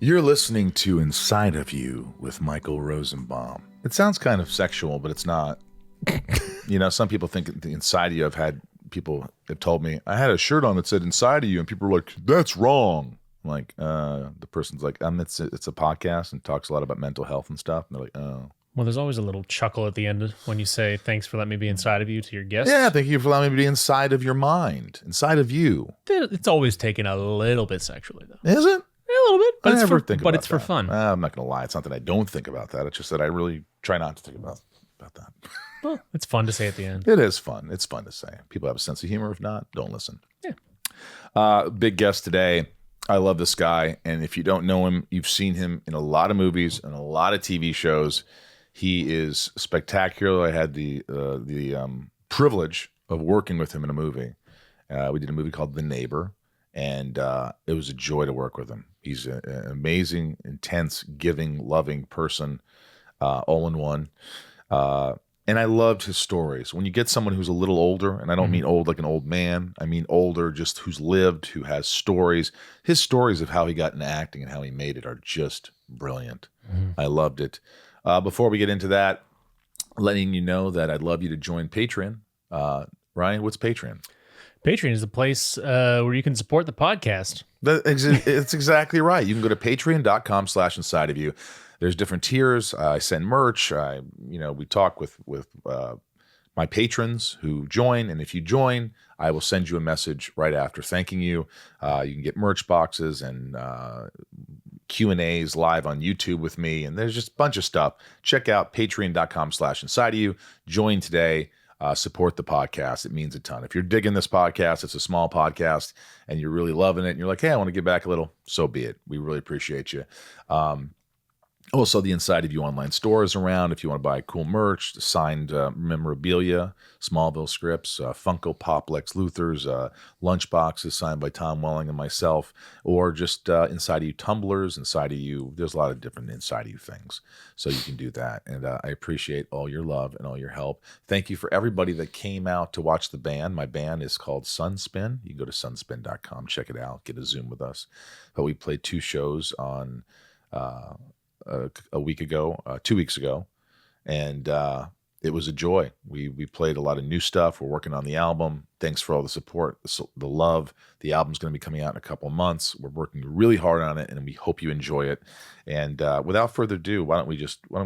You're listening to Inside of You with Michael Rosenbaum. It sounds kind of sexual, but it's not. You know, some people think the inside of you. I've had people have told me, I had a shirt on that said inside of you, and people were like, that's wrong. I'm like, the person's like, it's a podcast and talks a lot about mental health and stuff. And they're like, oh. Well, there's always a little chuckle at the end when you say, thanks for letting me be inside of you to your guests. Yeah, thank you for allowing me to be inside of your mind, inside of you. It's always taken a little bit sexually, though. Is it? Yeah, a little bit, but it's for fun. I'm not going to lie. It's not that I don't think about that. It's just that I really try not to think about that. Well, it's fun to say at the end. It is fun. It's fun to say. People have a sense of humor. If not, don't listen. Yeah. Big guest today. I love this guy. And if you don't know him, you've seen him in a lot of movies and a lot of TV shows. He is spectacular. I had the privilege of working with him in a movie. We did a movie called The Neighbor, and it was a joy to work with him. He's an amazing, intense, giving, loving person, all in one. And I loved his stories. When you get someone who's a little older, and I don't mean old like an old man, I mean older, just who's lived, who has stories. His stories of how he got into acting and how he made it are just brilliant. I loved it. Before we get into that, letting you know that I'd love you to join Patreon. Ryan, what's Patreon? Patreon is the place where you can support the podcast. It's exactly right. You can go to patreon.com/inside of you. There's different tiers. I send merch. We talk with my patrons who join, and if you join, I will send you a message right after thanking you. You can get merch boxes and Q&As live on YouTube with me, and there's just a bunch of stuff. Check out patreon.com/inside of you. Join today. Support the podcast. It means a ton. If you're digging this podcast, it's a small podcast, and you're really loving it, and you're like, hey, I want to give back a little, so be it. We really appreciate you. Also, the Inside of You online store is around if you want to buy cool merch, signed memorabilia, Smallville scripts, Funko Pop Lex Luthers, lunch boxes signed by Tom Welling and myself, or just Inside of You tumblers, Inside of You. There's a lot of different Inside of You things, so you can do that. And I appreciate all your love and all your help. Thank you for everybody that came out to watch the band. My band is called Sunspin. You can go to sunspin.com, check it out, get a Zoom with us. But we played 2 shows on a week ago, 2 weeks ago, and it was a joy. We played a lot of new stuff. We're working on the album. Thanks for all the support, the love. The album's going to be coming out in a couple of months. We're working really hard on it, and we hope you enjoy it. And without further ado, why don't we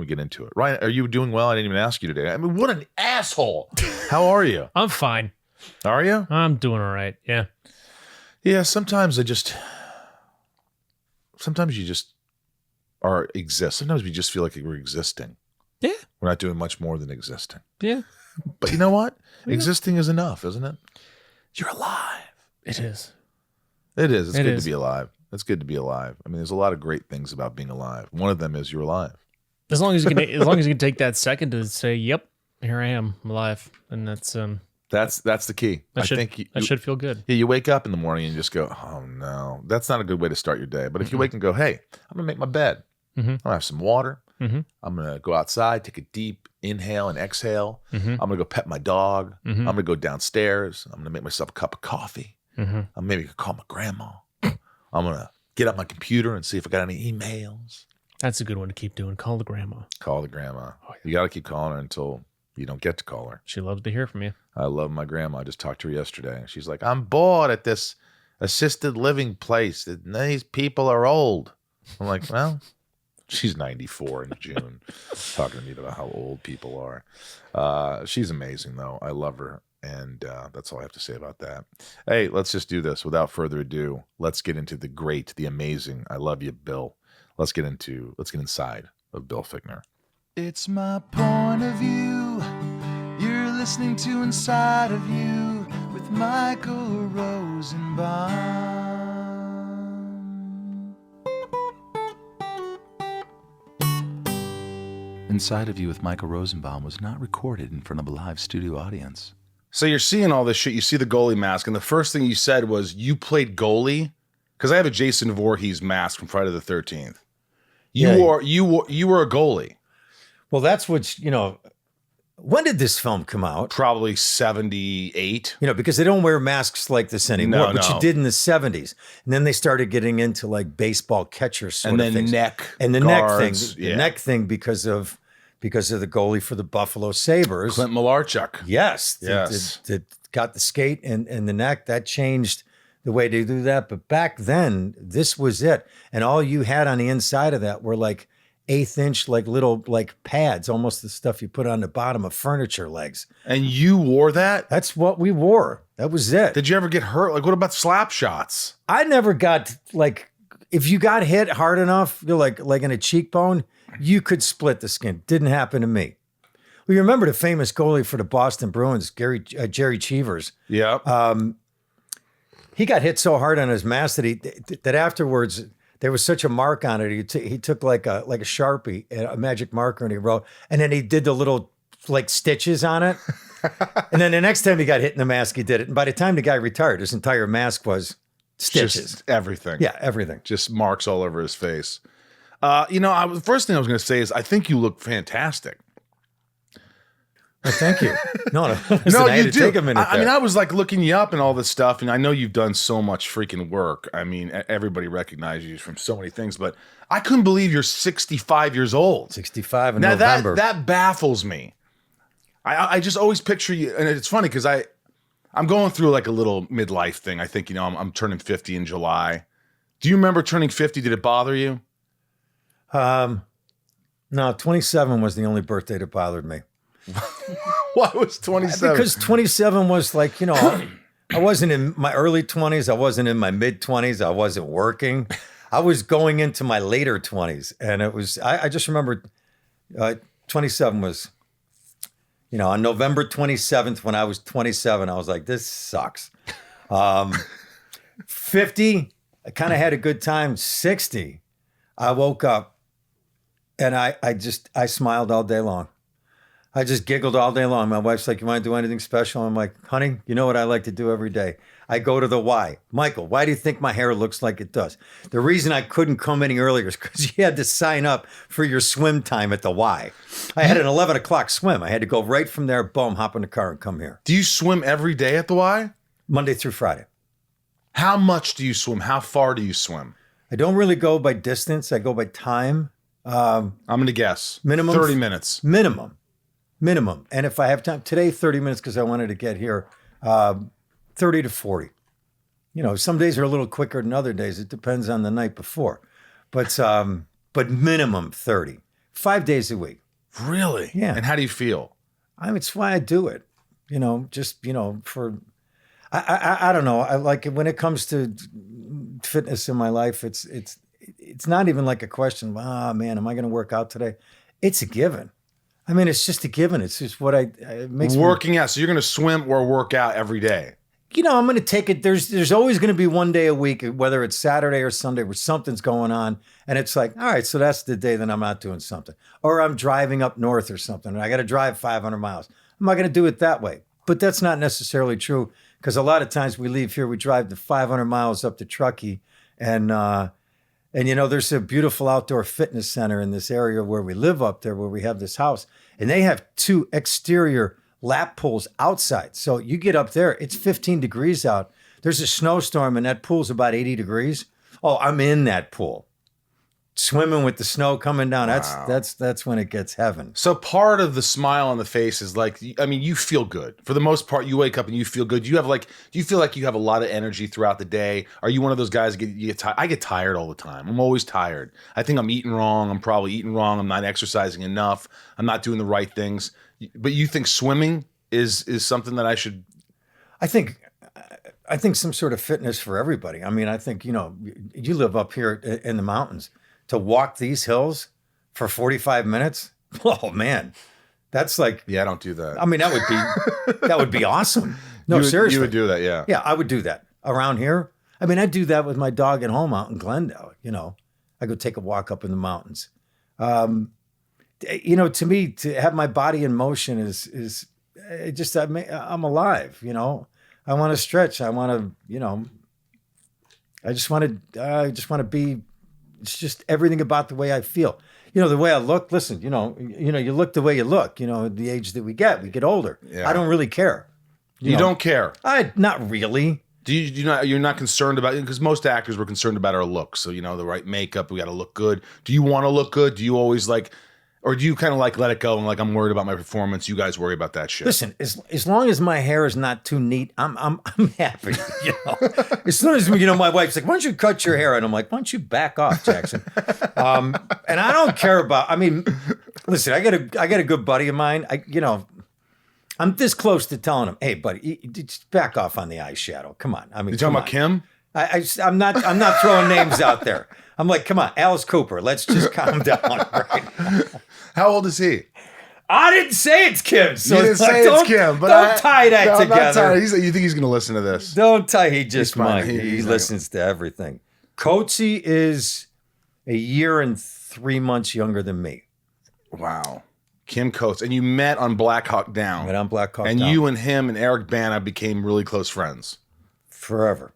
get into it? Ryan, are you doing well? I didn't even ask you today. I mean, what an asshole! How are you? I'm fine. Are you? I'm doing all right. Yeah. Yeah. Sometimes you just exist. Sometimes we just feel like we're existing. Yeah. We're not doing much more than existing. Yeah. But you know what? Yeah. Existing is enough, isn't it? You're alive. It is. It is. It's good to be alive. It's good to be alive. I mean, there's a lot of great things about being alive. One of them is you're alive. As long as you can take that second to say, "Yep, here I am, I'm alive," and that's the key. I should feel good. Yeah, you wake up in the morning and you just go, "Oh no," that's not a good way to start your day. But if you wake and go, "Hey, I'm gonna make my bed. I'm gonna have some water. I'm gonna go outside, take a deep inhale and exhale. I'm gonna go pet my dog. I'm gonna go downstairs. I'm gonna make myself a cup of coffee. I'm maybe gonna call my grandma. I'm gonna get up my computer and see if I got any emails." That's a good one to keep doing. Call the grandma. Call the grandma. Oh, yeah. You got to keep calling her until you don't get to call her. She loves to hear from you. I love my grandma. I just talked to her yesterday. She's like, I'm bored at this assisted living place. These people are old. I'm like, well, she's 94 in June, talking to me about how old people are. She's amazing, though. I love her. And that's all I have to say about that. Hey, let's just do this. Without further ado, let's get into the great, the amazing, I love you, Bill. Let's get inside of Bill Ficktner. It's my point of view. You're listening to Inside of You with Michael Rosenbaum. Inside of You with Michael Rosenbaum was not recorded in front of a live studio audience. So you're seeing all this shit. You see the goalie mask, and the first thing you said was you played goalie, because I have a Jason Voorhees mask from Friday the 13th. You were a goalie. Well, that's what, you know, when did this film come out? Probably 78. You know, because they don't wear masks like this anymore, No, but no. you did in the 70s. And then they started getting into like baseball catcher sort And of then things. neck And the guards, neck thing because of the goalie for the Buffalo Sabres. Clint Malarchuk. Yes. Yes. That got the skate and the neck. That changed the way they do that. But back then, this was it. And all you had on the inside of that were like 1/8 inch, like little like pads, almost the stuff you put on the bottom of furniture legs. And you wore that? That's what we wore. That was it. Did you ever get hurt? Like, what about slap shots? I never got like, if you got hit hard enough, you're like in a cheekbone, you could split the skin. Didn't happen to me. Well, you remember the famous goalie for the Boston Bruins, Jerry Cheevers. Yeah. He got hit so hard on his mask that afterwards there was such a mark on it. He took like a Sharpie, a magic marker, and he wrote, and then he did the little like stitches on it. And then the next time he got hit in the mask, he did it. And by the time the guy retired, his entire mask was stitches. Just everything. Yeah, everything. Just marks all over his face. The first thing I was going to say is I think you look fantastic. Well, thank you. No, No, I had you to do. take a minute I mean, there. I was like looking you up and all this stuff, and I know you've done so much freaking work. I mean, everybody recognizes you from so many things, but I couldn't believe you're 65 years old. 65 in Now November. that baffles me. I just always picture you, and it's funny because I'm going through like a little midlife thing. I think I'm turning 50 in July. Do you remember turning 50? Did it bother you? No, 27 was the only birthday that bothered me. Why was 27? Because 27 was like, I wasn't in my early 20s. I wasn't in my mid 20s. I wasn't working. I was going into my later 20s. And it was, I just remember 27 was, on November 27th, when I was 27, I was like, this sucks. 50, I kind of had a good time. 60, I woke up and I smiled all day long. I just giggled all day long. My wife's like, you want to do anything special? I'm like, honey, you know what I like to do every day? I go to the Y. Michael, why do you think my hair looks like it does? The reason I couldn't come any earlier is because you had to sign up for your swim time at the Y. I had an 11 o'clock swim. I had to go right from there, boom, hop in the car and come here. Do you swim every day at the Y? Monday through Friday. How much do you swim? How far do you swim? I don't really go by distance. I go by time. I'm going to guess. Minimum 30 minutes. Minimum. And if I have time, today 30 minutes because I wanted to get here, 30 to 40. Some days are a little quicker than other days. It depends on the night before. But minimum 30. 5 days a week. Really? Yeah. And how do you feel? It's why I do it. I don't know. I like it when it comes to fitness in my life. It's not even like a question. Man, am I going to work out today? It's a given. I mean, it's just a given. It's just what it makes Working out. So you're going to swim or work out every day. I'm going to take it. There's always going to be one day a week, whether it's Saturday or Sunday, where something's going on. And it's like, all right, so that's the day that I'm not doing something. Or I'm driving up north or something, and I got to drive 500 miles. I'm not going to do it that way. But that's not necessarily true, because a lot of times we leave here, we drive the 500 miles up to Truckee, and there's a beautiful outdoor fitness center in this area where we live up there, where we have this house, and they have 2 exterior lap pools outside. So you get up there, it's 15 degrees out. There's a snowstorm and that pool's about 80 degrees. Oh, I'm in that pool, swimming with the snow coming down. Wow. That's when it gets heaven. So part of the smile on the face is like, I mean, you feel good. For the most part, you wake up and you feel good. Do you feel like you have a lot of energy throughout the day? Are you one of those guys that you get tired? I get tired all the time. I'm always tired. I think I'm eating wrong. I'm probably eating wrong. I'm not exercising enough. I'm not doing the right things. But you think swimming is something that I should? I think some sort of fitness for everybody. I mean, I think, you live up here in the mountains. To walk these hills for 45 minutes? Oh man, that's like, Yeah, I don't do that. I mean, that would be awesome. No, seriously. You would do that, yeah. Yeah, I would do that around here. I mean, I do that with my dog at home out in Glendale. I go take a walk up in the mountains. To me, to have my body in motion is it just, I'm alive. I want to stretch. I want to, I just want to be It's just everything about the way I feel. You know, the way I look. Listen, you look the way you look. You know, at the age that we get older. Yeah. I don't really care. You don't care. Not really. You're not concerned about it, because most actors were concerned about our looks. So, the right makeup, we got to look good. Do you want to look good? Do you always or do you kind of let it go and I'm worried about my performance? You guys worry about that shit. Listen, as long as my hair is not too neat, I'm happy. As soon as my wife's like, "Why don't you cut your hair?" and I'm like, "Why don't you back off, Jackson?" And I don't care about. I mean, listen, I got a good buddy of mine. I'm this close to telling him, "Hey, buddy, just back off on the eyeshadow. Come on." I mean, You talking about Kim? I'm not throwing names out there. I'm like, come on, Alice Cooper. Let's just calm down. Right? How old is he? I didn't say it's Kim. So You didn't say it's Kim, but don't tie that I'm not together. tired. You think he's going to listen to this? Don't tie. He just fine. might. He's He not listens to everything. Coatsy is a year and 3 months younger than me. Wow. Kim Coates. And you met on Black Hawk Down. But I'm Black Hawk And Down. you and him and Eric Bana became really close friends. Forever.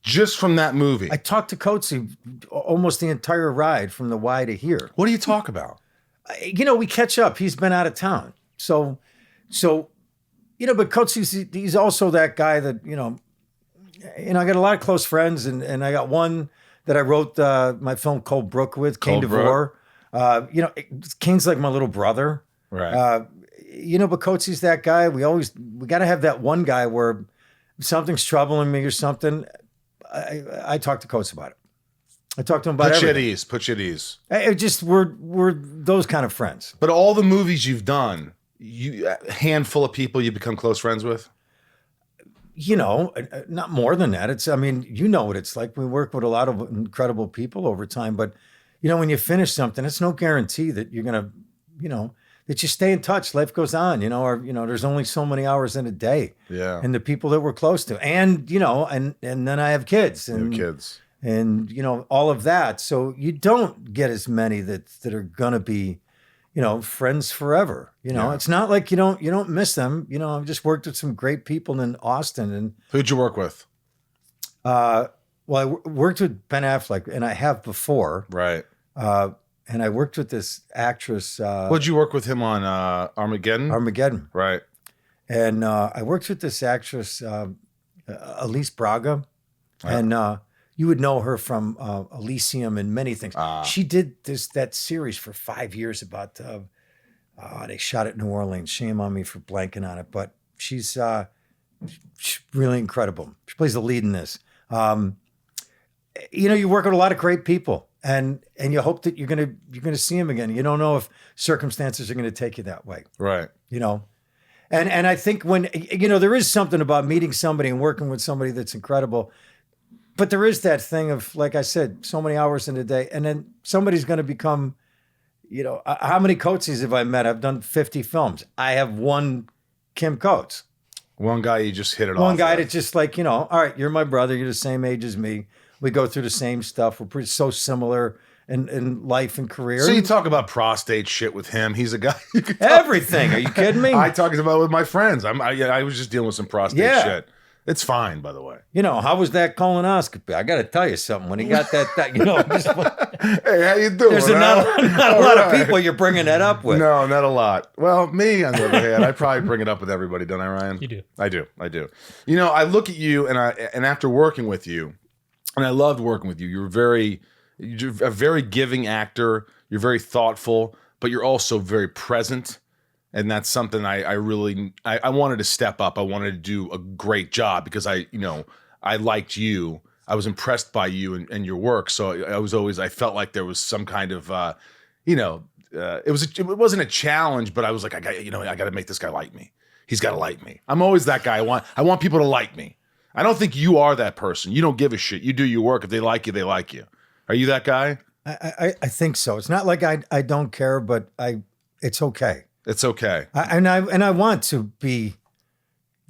Just from that movie. I talked to Coatsy almost the entire ride from the Y to here. What do you talk about? We catch up. He's been out of town. So, but Coatsy, he's also that guy that, I got a lot of close friends, and I got one that I wrote my film Cold Brook with, Kane DeVore. Kane's like my little brother. Right. But Coatsy's that guy. We got to have that one guy where if something's troubling me or something, I talk to Coates about it. I talk to him about everything. Put you at ease. We're those kind of friends. But all the movies you've done, a handful of people you become close friends with? Not more than that. What it's like. We work with a lot of incredible people over time, but when you finish something, it's no guarantee that you're going to, that you stay in touch. Life goes on, there's only so many hours in a day. Yeah. And the people that we're close to, and, and then I have kids and kids. And, all of that. So you don't get as many that are going to be, friends forever. It's not like you don't miss them. I've just worked with some great people in Austin. And who'd you work with? I worked with Ben Affleck, and I have before. Right. And I worked with this actress. What'd you work with him on? Armageddon? Armageddon. Right. And I worked with this actress, Elise Braga. And you would know her from Elysium and many things. She did that series for 5 years about, they shot it in New Orleans. Shame on me for blanking on it. But she's really incredible. She plays the lead in this. You work with a lot of great people. And you hope that you're gonna see him again. You don't know if circumstances are gonna take you that way. Right. And I think when there is something about meeting somebody and working with somebody that's incredible, but there is that thing of, like I said, so many hours in a day, and then somebody's gonna become, how many Coatsies have I met? I've done 50 films. I have one Kim Coates. One guy you just hit it off. One guy that's just like, all right, you're my brother. You're the same age as me. We go through the same stuff. We're so similar in life and career. So you talk about prostate shit with him. He's a guy. You can talk. Everything. Are you kidding me? I talk about it with my friends. I was just dealing with some prostate shit. It's fine, by the way. How was that colonoscopy? I got to tell you something. When he got that hey, how you doing? There's not a lot of people you're bringing that up with. No, not a lot. Well, me, on the other hand, I probably bring it up with everybody, don't I, Ryan? You do. I do. I look at you, and after working with you, and I loved working with you. You're a very giving actor. You're very thoughtful, but you're also very present. And that's something I really wanted to step up. I wanted to do a great job because I liked you. I was impressed by you and your work. So I felt like there was some kind of, it wasn't a challenge, but I was like, I got to make this guy like me. He's got to like me. I'm always that guy. I want people to like me. I don't think you are that person. You don't give a shit. You do your work. If they like you, they like you. Are you that guy? I think so. It's not like I don't care, but it's okay. It's okay. I want to be,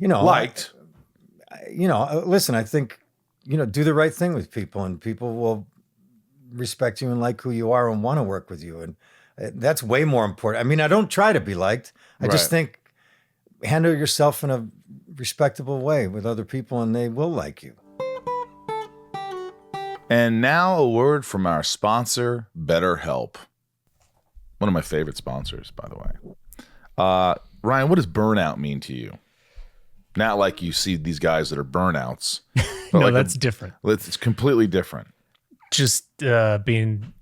liked. Listen, I think, do the right thing with people, and people will respect you and like who you are and want to work with you. And that's way more important. I don't try to be liked. I just think handle yourself in a respectable way with other people and they will like you. And now a word from our sponsor, BetterHelp. One of my favorite sponsors, by the way. Ryan, what does burnout mean to you? Not like you see these guys that are burnouts. But No, like that's different. It's completely different. Just being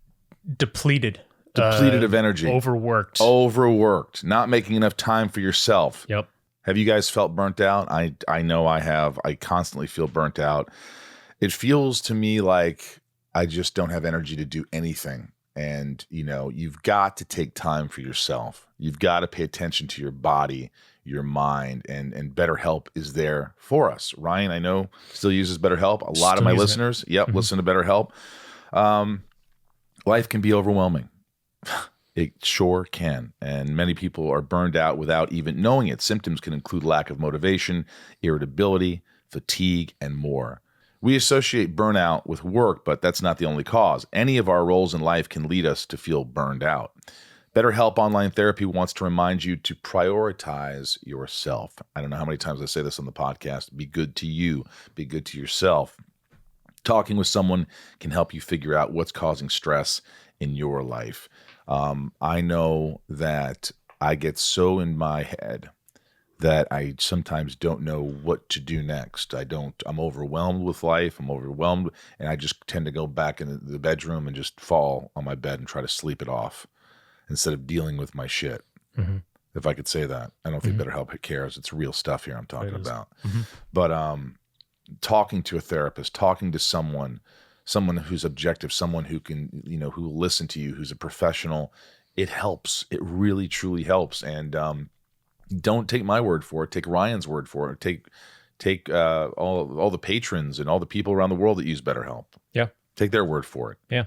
depleted. Depleted of energy. Overworked. Not making enough time for yourself. Yep. Have you guys felt burnt out? I know I have. I constantly feel burnt out. It feels to me like I just don't have energy to do anything. And, you know, you've got to take time for yourself. You've got to pay attention to your body, your mind, and BetterHelp is there for us. Ryan, I know, still uses BetterHelp. A lot of my listeners, listen to BetterHelp. Life can be overwhelming. It sure can. And many people are burned out without even knowing it. Symptoms can include lack of motivation, irritability, fatigue, and more. We associate burnout with work, but that's not the only cause. Any of our roles in life can lead us to feel burned out. BetterHelp Online Therapy wants to remind you to prioritize yourself. I don't know how many times I say this on the podcast. Be good to you. Be good to yourself. Talking with someone can help you figure out what's causing stress in your life. I know that I get so in my head that I sometimes don't know what to do next. I'm overwhelmed with life. I'm overwhelmed, and I just tend to go back in the bedroom and just fall on my bed and try to sleep it off instead of dealing with my shit. Mm-hmm. If I could say that. I don't think BetterHelp cares. It's real stuff here I'm talking about. Mm-hmm. But talking to a therapist, talking to someone who's objective, someone who can, you know, who will listen to you, who's a professional, it helps. It really, truly helps. And don't take my word for it. Take Ryan's word for it. Take all the patrons and all the people around the world that use BetterHelp. Yeah. Take their word for it. Yeah.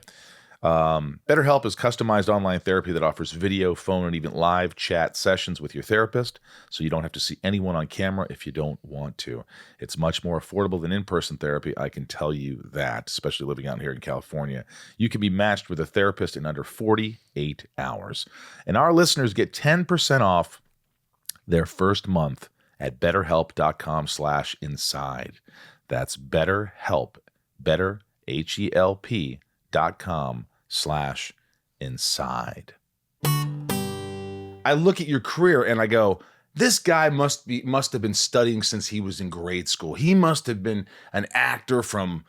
BetterHelp is customized online therapy that offers video, phone, and even live chat sessions with your therapist, so you don't have to see anyone on camera if you don't want to. It's much more affordable than in-person therapy, I can tell you that, especially living out here in California. You can be matched with a therapist in under 48 hours. And our listeners get 10% off their first month at betterhelp.com/inside. That's BetterHelp, HELP.com/inside. I look at your career and I go, this guy must have been studying since he was in grade school. He must have been an actor from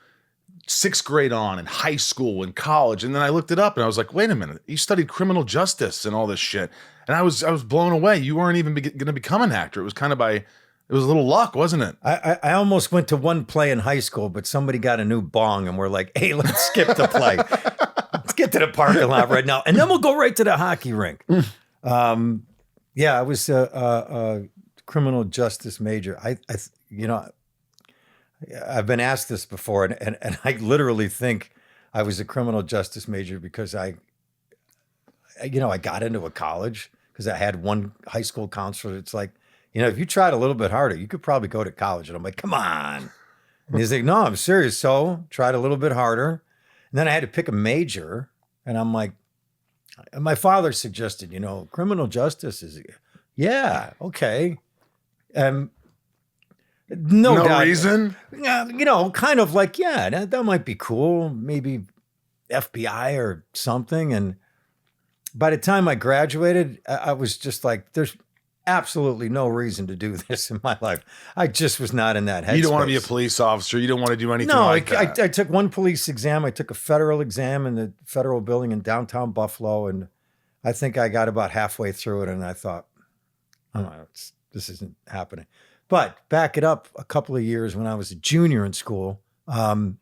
6th grade on in high school and college. And then I looked it up and I was like, wait a minute, you studied criminal justice and all this shit. And I was blown away. You weren't even going to become an actor. It was kind of it was a little luck, wasn't it? I almost went to one play in high school, but somebody got a new bong and we're like, hey, let's skip the play. Let's get to the parking lot right now. And then we'll go right to the hockey rink. Yeah, I was a criminal justice major. I've been asked this before, and I literally think I was a criminal justice major because I got into a college because I had one high school counselor. It's like, if you tried a little bit harder, you could probably go to college. And I'm like, come on. And he's like, no, I'm serious. So tried a little bit harder. And then I had to pick a major. And I'm like, my father suggested, criminal justice is, yeah, okay. No doubt, reason? Kind of like, yeah, that might be cool. Maybe FBI or something. And by the time I graduated, I was just like, there's absolutely no reason to do this in my life. I just was not in that headspace. You don't want to be a police officer. You don't want to do anything that. I took one police exam. I took a federal exam in the federal building in downtown Buffalo. And I think I got about halfway through it. And I thought, this isn't happening. But back it up a couple of years when I was a junior in school, I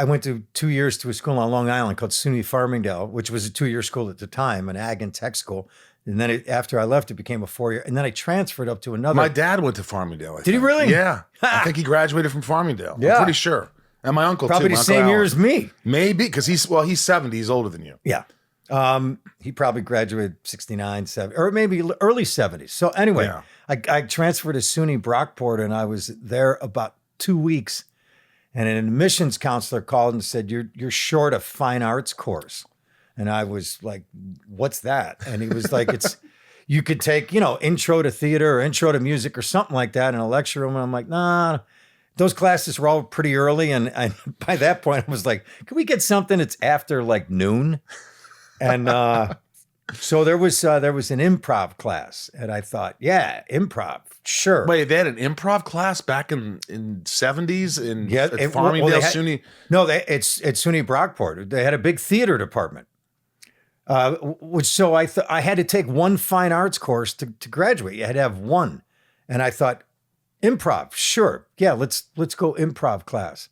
went to 2 years to a school on Long Island called SUNY Farmingdale, which was a 2-year school at the time, an ag and tech school. And then after I left, it became a 4-year. And then I transferred up to another. My dad went to Farmingdale. Did he really? Yeah. I think he graduated from Farmingdale. Yeah. I'm pretty sure. And my uncle, probably too. the same year as me. Maybe, because he's 70. He's older than you. Yeah. He probably graduated 69, 70, or maybe early 70s. So anyway, yeah. I transferred to SUNY Brockport, and I was there about 2 weeks. And an admissions counselor called and said, you're short a fine arts course. And I was like, what's that? And he was like, you could take, intro to theater or intro to music or something like that in a lecture room. And I'm like, nah, those classes were all pretty early. And by that point, I was like, can we get something that's after like noon? And so there was an improv class. And I thought, yeah, improv, sure. Wait, they had an improv class back in 70s in Yeah, at they Farmingdale had- SUNY. No, it's at SUNY Brockport. They had a big theater department. So I had to take one fine arts course to graduate. You had to have one. And I thought, improv, sure. Yeah, let's go improv class.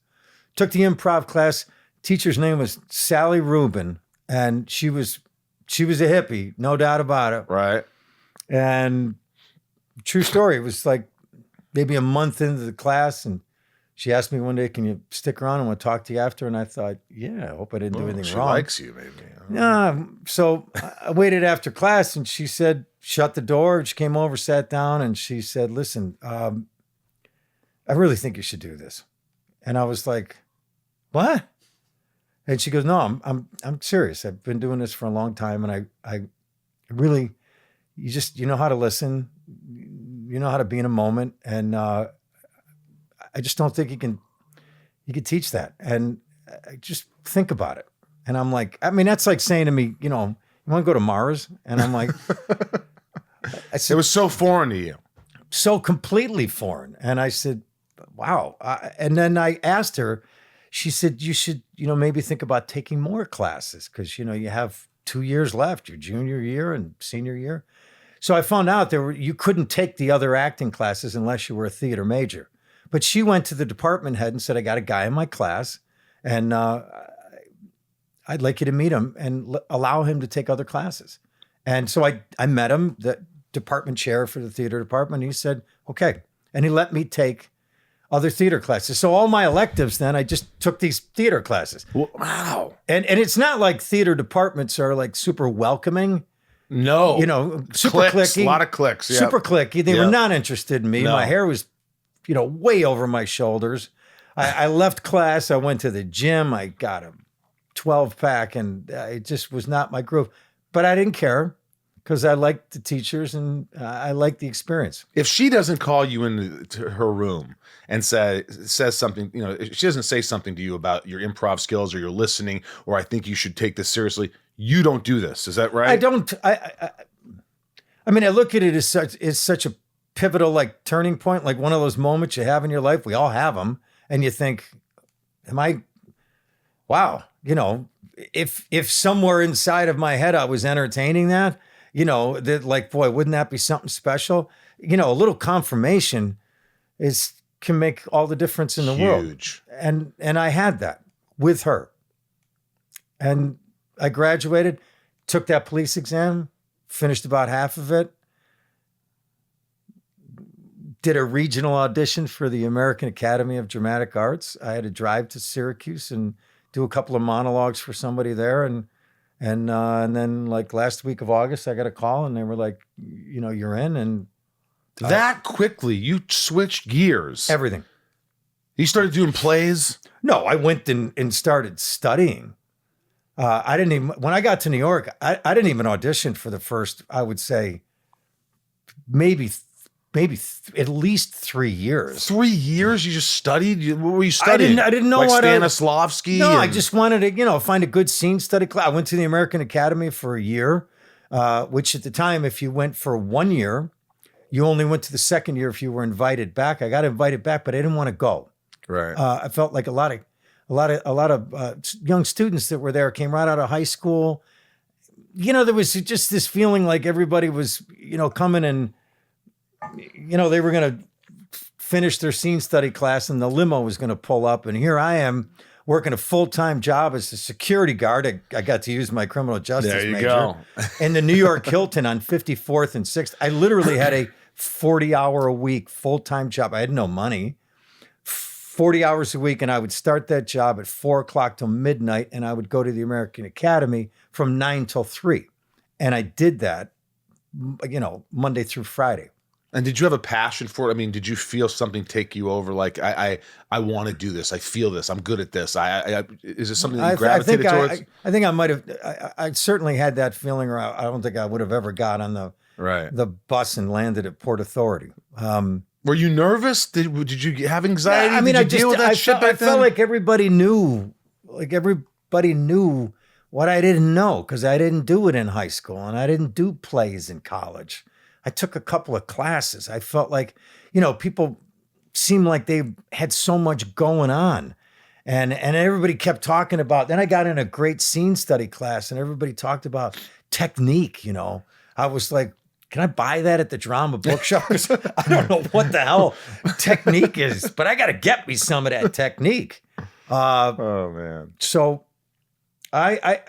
Took the improv class. Teacher's name was Sally Rubin, and she was a hippie, no doubt about it. Right. And true story, it was like maybe a month into the class, and she asked me one day, can you stick around? I want to talk to you after. And I thought, yeah, I hope I didn't do anything She wrong. likes you, maybe. So I waited after class, and she said, shut the door. She came over, sat down, and she said, listen, I really think you should do this. And I was like, what? And she goes, no, I'm serious. I've been doing this for a long time, and I really, you know how to listen, you know how to be in a moment, and I just don't think you can teach that. And I just think about it. And I'm like, I mean, that's like saying to me, you want to go to Mars? And I'm like, I said, It was so foreign to you. so completely foreign. And I said, wow. And then I asked her, she said, you should, maybe think about taking more classes because, you have 2 years left, your junior year and senior year. So I found out you couldn't take the other acting classes unless you were a theater major. But she went to the department head and said, I got a guy in my class, and I'd like you to meet him and allow him to take other classes. And so I met him, the department chair for the theater department. And he said, okay. And he let me take other theater classes. So all my electives, then I just took these theater classes. Wow. And it's not like theater departments are like super welcoming, No. super Clicks, clicky. a lot of clicks. Yeah. Super clicky. They were Yeah. not interested in me. No. My hair was, way over my shoulders. I left class. I went to the gym. I got a 12-pack, and it just was not my groove. But I didn't care because I liked the teachers and I liked the experience. If she doesn't call you into her room and says something, if she doesn't say something to you about your improv skills or your listening, or I think you should take this seriously, you don't do this. Is that right? I don't. I mean, I look at it as such a pivotal, like, turning point, like one of those moments you have in your life. We all have them, and you think, wow, if somewhere inside of my head I was entertaining that, that, like, boy, wouldn't that be something special? A little confirmation can make all the difference in the world. Huge. And I had that with her. And I graduated, took that police exam, finished about half of it, did a regional audition for the American Academy of Dramatic Arts. I had to drive to Syracuse and do a couple of monologues for somebody there. And then, like, last week of August, I got a call and they were like, you're in. And That quickly, you switched gears. everything. You started doing plays. No, I went and started studying. I didn't even, when I got to New York, I didn't even audition for the first, I would say, maybe at least 3 years. 3 years? You just studied? What were you studying? I didn't know like what Stanislavski? No, I just wanted to, find a good scene study class. I went to the American Academy for a year, which at the time, if you went for 1 year, you only went to the second year if you were invited back. I got invited back, but I didn't want to go. Right. I felt like a lot of young students that were there came right out of high school. There was just this feeling like everybody was, coming and, they were going to finish their scene study class and the limo was going to pull up. And here I am working a full-time job as a security guard. I got to use my criminal justice There you major go. in the New York Hilton on 54th and 6th. I literally had a 40-hour-a-week full-time job. I had no money. 40 hours a week, and I would start that job at 4 o'clock till midnight, and I would go to the American Academy from 9 till 3. And I did that, Monday through Friday. And did you have a passion for it? I mean, did you feel something take you over? Like, I want to do this. I feel this. I'm good at this. Is it something that you gravitated towards? I think I might have. I certainly had that feeling, or I don't think I would have ever got on the Right. bus and landed at Port Authority. Were you nervous? Did you have anxiety? I mean, did you deal with that shit back I then? felt like everybody knew what I didn't know because I didn't do it in high school and I didn't do plays in college. I took a couple of classes. I felt like, people seemed like they had so much going on. And everybody kept talking about, then I got in a great scene study class and everybody talked about technique, I was like, can I buy that at the drama bookshop? 'Cause I don't know what the hell technique is, but I got to get me some of that technique. Oh man. So I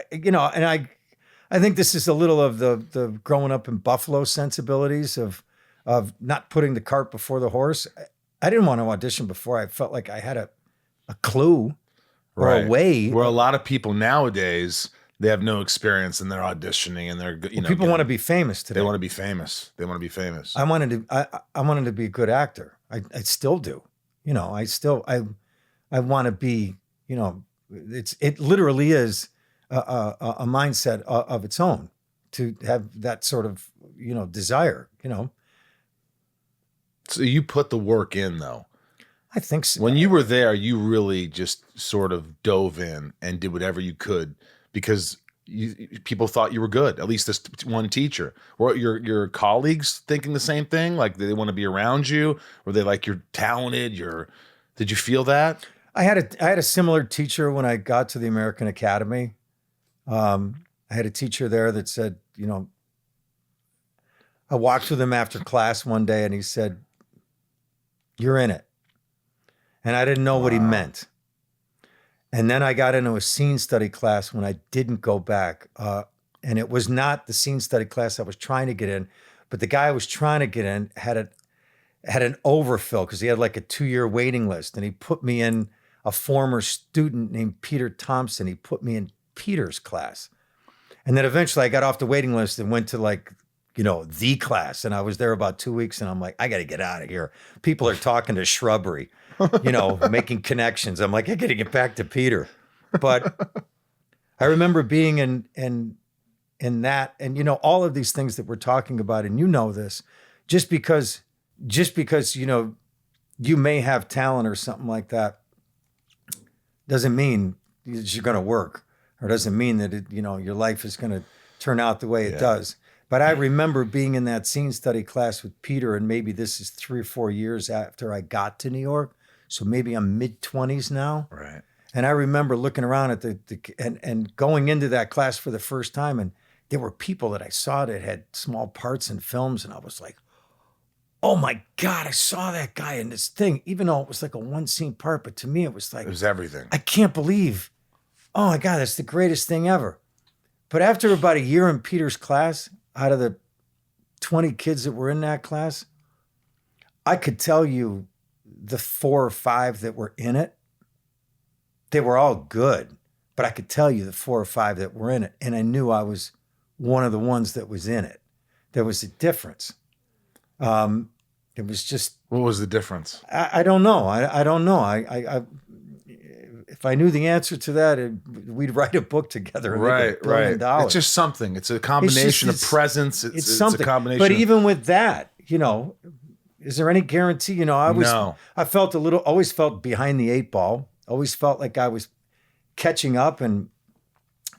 think this is a little of the growing up in Buffalo sensibilities of not putting the cart before the horse. I didn't want to audition before I felt like I had a clue or a way. Where a lot of people nowadays, they have no experience and they're auditioning and they're People want to be famous today. They want to be famous. They want to be famous. I wanted to be a good actor. I still do. I want to be, it literally is a mindset of its own to have that sort of, desire, So you put the work in though. I think so. When you were there, you really just sort of dove in and did whatever you could because people thought you were good. At least this one teacher. Were your colleagues thinking the same thing? Like they want to be around you? Were they like you're talented? Did you feel that? I had a similar teacher when I got to the American Academy. I had a teacher there that said, I walked with him after class one day and he said, "You're in it." And I didn't know what he meant. And then I got into a scene study class when I didn't go back. And it was not the scene study class I was trying to get in, but the guy I was trying to get in had an overfill because he had like a 2-year waiting list. And he put me in a former student named Peter Thompson. He put me in Peter's class. And then eventually I got off the waiting list and went to the class. And I was there about 2 weeks and I'm like, I got to get out of here. People are talking to shrubbery, making connections. I'm like, I got to get back to Peter. But I remember being in that, and all of these things that we're talking about, and this, just because you may have talent or something like that, doesn't mean that you're going to work, or doesn't mean that your life is going to turn out the way it does. But I remember being in that scene study class with Peter, and maybe this is 3 or 4 years after I got to New York. So maybe I'm mid-20s now. Right. And I remember looking around at and going into that class for the first time, and there were people that I saw that had small parts in films, and I was like, oh my God, I saw that guy in this thing, even though it was like a one-scene part. But to me, it was like, It was everything. I can't believe, oh my God, that's the greatest thing ever. But after about a year in Peter's class, out of the 20 kids that were in that class, I could tell you the 4 or 5 that were in it, they were all good, but I could tell you the 4 or 5 that were in it, and I knew I was one of the ones that was in it. There was a difference. It was just... What was the difference? I don't know. I don't know. If I knew the answer to that, we'd write a book together. And make $1 billion. It's just something. It's a combination of presence. It's something. It's a combination. But even with that, is there any guarantee? I felt always felt behind the 8 ball. Always felt like I was catching up and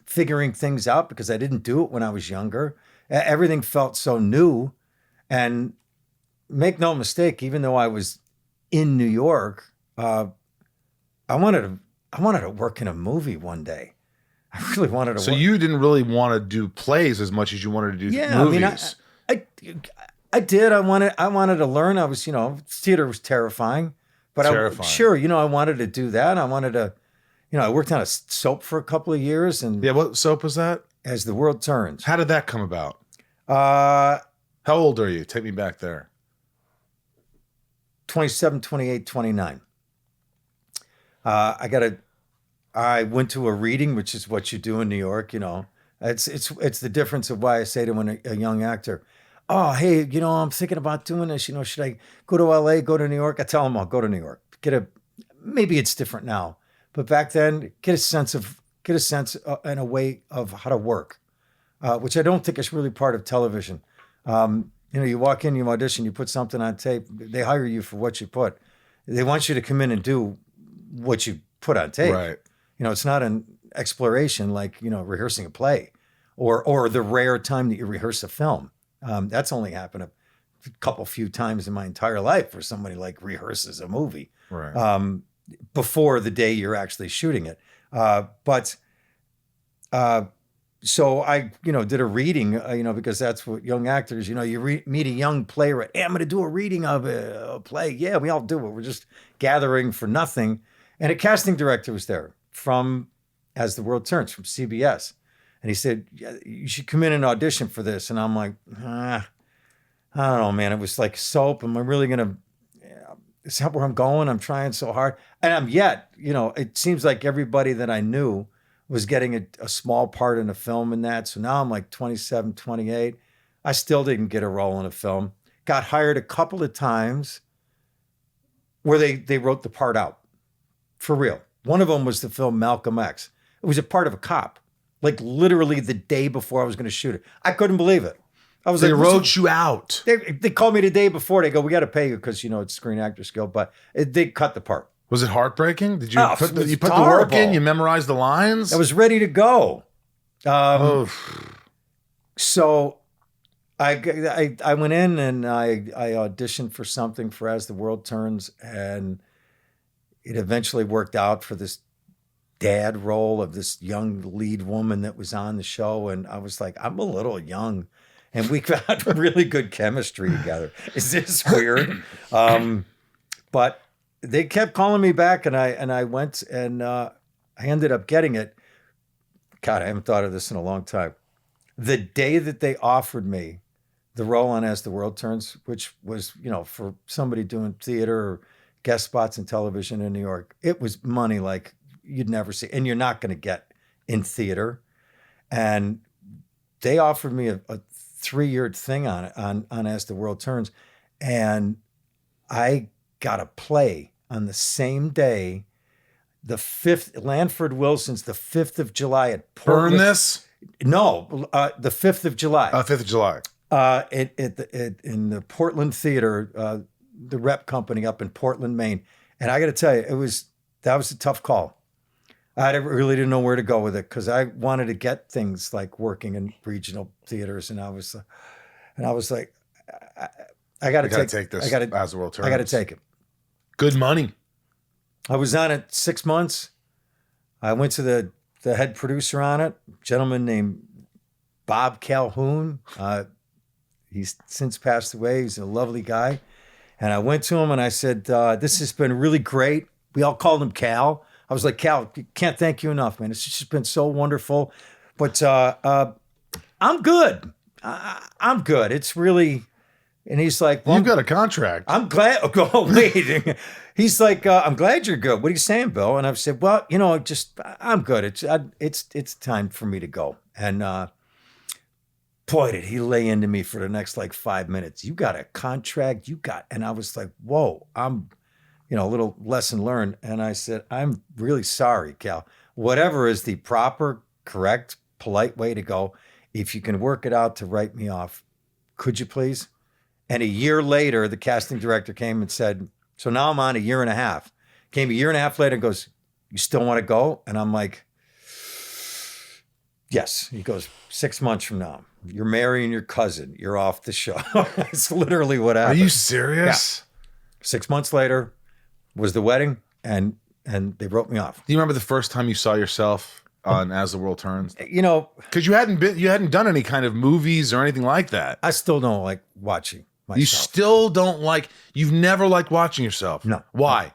figuring things out because I didn't do it when I was younger. Everything felt so new. And make no mistake, even though I was in New York, I wanted to work in a movie one day. I really wanted to. So work. you didn't really want to do plays as much as you wanted to do movies. I did. I wanted to learn. I was, theater was terrifying, but I wanted to do that. I wanted to, I worked on a soap for a couple of years, and what soap was that? As the World Turns. How did that come about? How old are you? Take me back there. 27, 28, 29. I went to a reading, which is what you do in New York. It's the difference of why I say to a young actor, oh, hey, I'm thinking about doing this. Should I go to LA, go to New York? I tell them I'll go to New York. Maybe it's different now, but back then, get a sense and a way of how to work, which I don't think is really part of television. you walk in, you audition, you put something on tape. They hire you for what you put. They want you to come in and do what you put on tape. Right. It's not an exploration like, rehearsing a play or the rare time that you rehearse a film. That's only happened a few times in my entire life where somebody like rehearses a movie before the day you're actually shooting it. So I, did a reading, because that's what young actors, you meet a young playwright. Hey, I'm going to do a reading of a play. Yeah, we all do it. We're just gathering for nothing. And a casting director was there from As the World Turns, from CBS. And he said, yeah, you should come in and audition for this. And I'm like, I don't know, man. It was like soap. Am I really going to, is that where I'm going? I'm trying so hard. And it seems like everybody that I knew was getting a small part in a film in that. So now I'm like 27, 28. I still didn't get a role in a film. Got hired a couple of times where they wrote the part out. For real. One of them was the film Malcolm X. It was a part of a cop. Like literally the day before I was going to shoot it. I couldn't believe it. I was They like, wrote you out. They called me the day before. They go, we got to pay you because, it's Screen Actors Guild. But they cut the part. Was it heartbreaking? Did you Oh, put it was the work horrible. in? You memorized the lines? I was ready to go. So I went in and I auditioned for something for As the World Turns, and it eventually worked out for this dad role of this young lead woman that was on the show. And I was like, I'm a little young. And we got really good chemistry together. Is this weird? But they kept calling me back, and I went, and I ended up getting it. God, I haven't thought of this in a long time. The day that they offered me the role on As the World Turns, which was, for somebody doing theater or guest spots in television in New York, it was money like you'd never see, and you're not going to get in theater. And they offered me a 3-year thing on it, on As the World Turns, and I got a play on the same day, the 5th, Lanford Wilson's The 5th of July at Portland. Burn this? No, the 5th of July. 5th of July. In the Portland Theater, the rep company up in Portland, Maine. And I got to tell you, that was a tough call. I really didn't know where to go with it because I wanted to get things like working in regional theaters, and I was like, I got to take this As the World Turns. I got to take it. Good money. I was on it 6 months. I went to the head producer on it, a gentleman named Bob Calhoun. He's since passed away. He's a lovely guy. And I went to him and I said, this has been really great. We all called him Cal. I was like, Cal, can't thank you enough, man. It's just been so wonderful. But I'm good. I'm good. It's really... And he's like, well, You've got a contract. I'm glad. Oh, wait. He's like, I'm glad you're good. What are you saying, Bill? And I've said, well, I'm good. It's time for me to go. And boy, did he lay into me for the next 5 minutes. You got a contract. And I was like, whoa, I'm, a little lesson learned. And I said, I'm really sorry, Cal. Whatever is the proper, correct, polite way to go. If you can work it out to write me off, could you please? And a year later, the casting director came and said, so now I'm on a year and a half. Came a year and a half later and goes, you still want to go? And I'm like, yes. He goes, 6 months from now, you're marrying your cousin. You're off the show. It's literally what happened. Are you serious? Yeah. 6 months later was the wedding, and they wrote me off. Do you remember the first time you saw yourself on As the World Turns? Because you hadn't done any kind of movies or anything like that. I still don't like watching myself. You still don't you've never liked watching yourself. No. Why?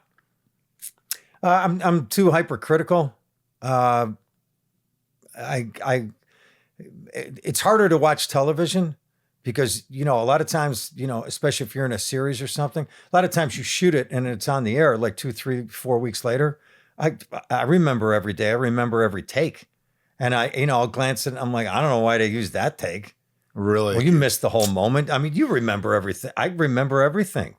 I'm too hypercritical. It's harder to watch television because, a lot of times, especially if you're in a series or something, a lot of times you shoot it and it's on the air 2, 3, 4 weeks later. I remember every day. I remember every take. And I'll glance at it. I'm like, I don't know why they used that take. Really? Well, you missed the whole moment. I mean, you remember everything. I remember everything.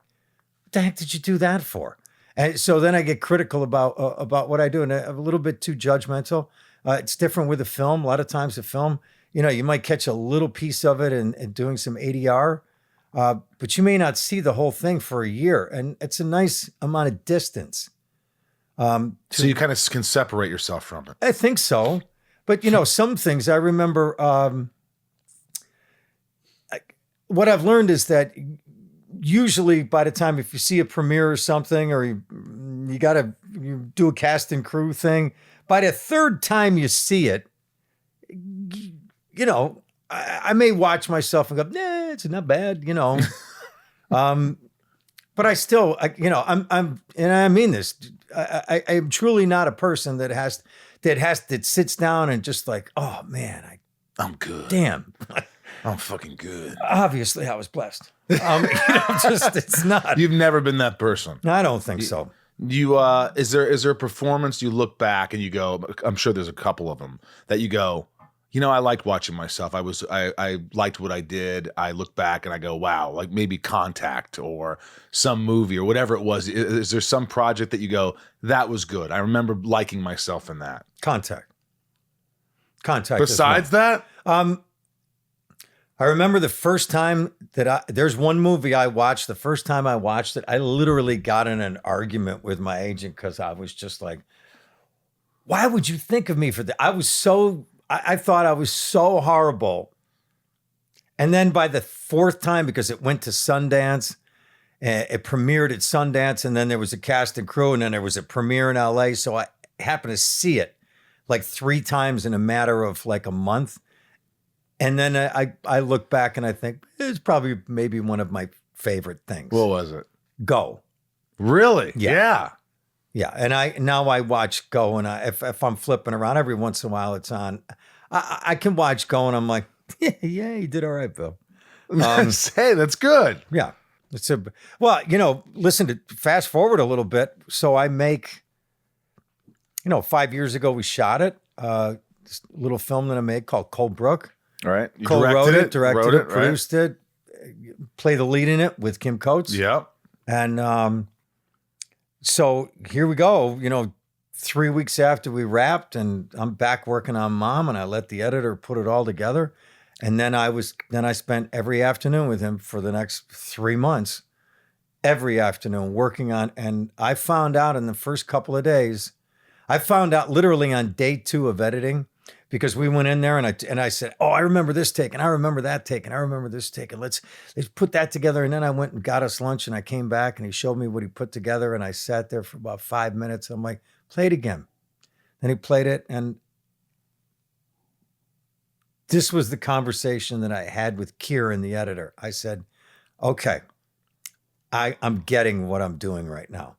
What the heck did you do that for? And so then I get critical about what I do, and I'm a little bit too judgmental. It's different with a film. A lot of times a film, you might catch a little piece of it and doing some ADR. but you may not see the whole thing for a year, and it's a nice amount of distance. So you kind of can separate yourself from it. I think so. But, some things I remember, what I've learned is that usually by the time, if you see a premiere or something, or you do a cast and crew thing, by the third time you see it, I may watch myself and go, nah, it's not bad, but I still, and I mean this, I'm truly not a person that sits down and just like, oh man, I'm good. damn. I'm fucking good. Obviously, I was blessed. It's not. You've never been that person. I don't think so. You is there a performance you look back and you go, I'm sure there's a couple of them that you go, I liked watching myself. I liked what I did. I look back and I go, wow, like maybe Contact or some movie or whatever it was. Is there some project that you go, that was good? I remember liking myself in that. Contact. Besides that, I remember the first time there's one movie I watched. The first time I watched it, I literally got in an argument with my agent because I was just like, why would you think of me for that? I thought I was so horrible. And then by the fourth time, because it went to Sundance, it premiered at Sundance, and then there was a cast and crew, and then there was a premiere in LA. So I happened to see it like 3 times in a matter of like a month. And then I look back and I think it's probably maybe one of my favorite things. what was it? Go. Really? Yeah. Yeah. And now I watch Go, and if I'm flipping around every once in a while, it's on. I can watch Go, and I'm like, yeah, you did all right, Bill. Hey, that's good. Yeah. Listen, to fast forward a little bit. So I make, 5 years ago we shot it. This little film that I made called Cold Brook. All right. You Co-wrote it, directed wrote it, right? produced it, play the lead in it with Kim Coates. Yep. And so here we go, 3 weeks after we wrapped, and I'm back working on Mom, and I let the editor put it all together. And then I spent every afternoon with him for the next 3 months, every afternoon working on, and I found out in the first couple of days, I found out literally on day 2 of editing, because we went in there and I said, oh, I remember this take, and I remember that take, and I remember this take, and let's put that together. And then I went and got us lunch, and I came back and he showed me what he put together, and I sat there for about 5 minutes. I'm like, play it again. Then he played it, and this was the conversation that I had with Kieran, the editor. I said, okay, I'm getting what I'm doing right now.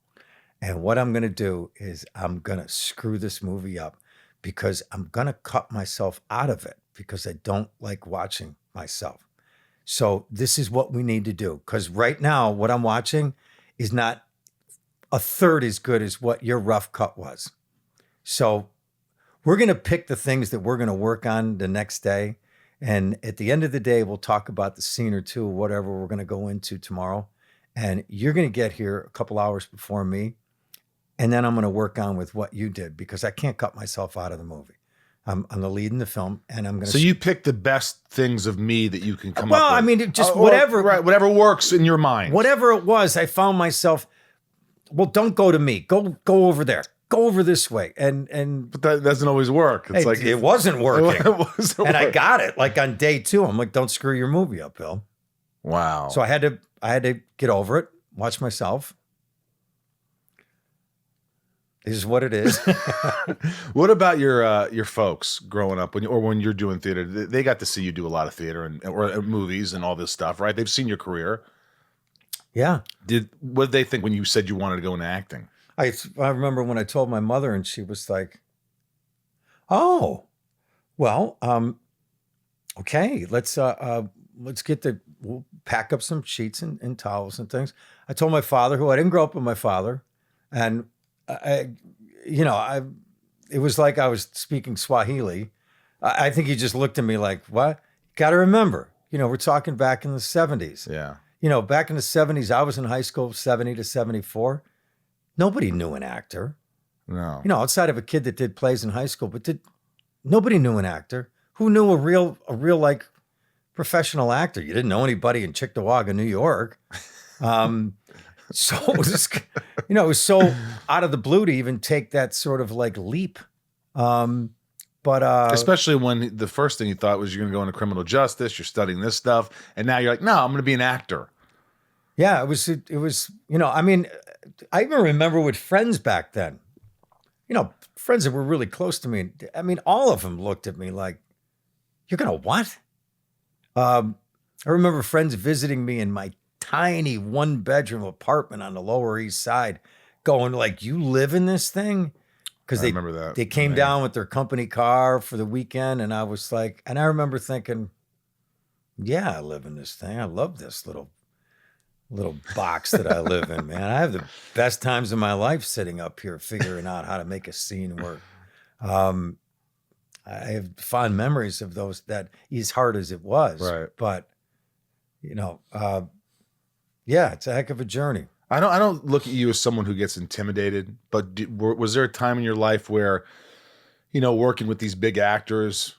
And what I'm going to do is I'm going to screw this movie up, because I'm going to cut myself out of it because I don't like watching myself. So this is what we need to do. Because right now, what I'm watching is not a third as good as what your rough cut was. So we're going to pick the things that we're going to work on the next day. And at the end of the day, we'll talk about the scene or two, or whatever we're going to go into tomorrow. And you're going to get here a couple hours before me. And then I'm going to work on with what you did, because I can't cut myself out of the movie. I'm the lead in the film, and I'm going to. So you pick the best things of me that you can come up with. Well, I mean, whatever works in your mind. Whatever it was, I found myself, well, don't go to me. Go over there. Go over this way. And But that doesn't always work. It's like it wasn't working. It wasn't and I working. got it like on day 2. I'm like, don't screw your movie up, Bill. Wow. So I had to get over it, watch myself. This is what it is. What about your folks growing up when you're doing theater? They got to see you do a lot of theater or movies and all this stuff, right? They've seen your career. Yeah. What did they think when you said you wanted to go into acting? I remember when I told my mother, and she was like, "Oh, well, okay, we'll pack up some sheets and towels and things." I told my father, who I didn't grow up with my father, and it was like I was speaking Swahili. I think he just looked at me like, what? Got to remember, we're talking back in the 70s. Yeah. Back in the 70s, I was in high school, 70 to 74. Nobody knew an actor. No. Outside of a kid that did plays in high school, but nobody knew an actor. Who knew a real like professional actor. You didn't know anybody in Cheektowaga, New York. So it was just, it was so out of the blue to even take that sort of like leap. But especially when the first thing you thought was you're going to go into criminal justice, you're studying this stuff, and now you're like, no, I'm going to be an actor. yeah, it was, I mean, I even remember with friends back then, friends that were really close to me. I mean, all of them looked at me like, you're going to what? I remember friends visiting me in my tiny 1-bedroom apartment on the Lower East Side going like, you live in this thing? Because I remember that. They came down with their company car for the weekend, and I was like, and I remember thinking, yeah, I live in this thing. I love this little box that I live in, man. I have the best times of my life sitting up here figuring out how to make a scene work. I have fond memories of those, that as hard as it was. Right. But, yeah, it's a heck of a journey. I don't look at you as someone who gets intimidated, but was there a time in your life where, working with these big actors,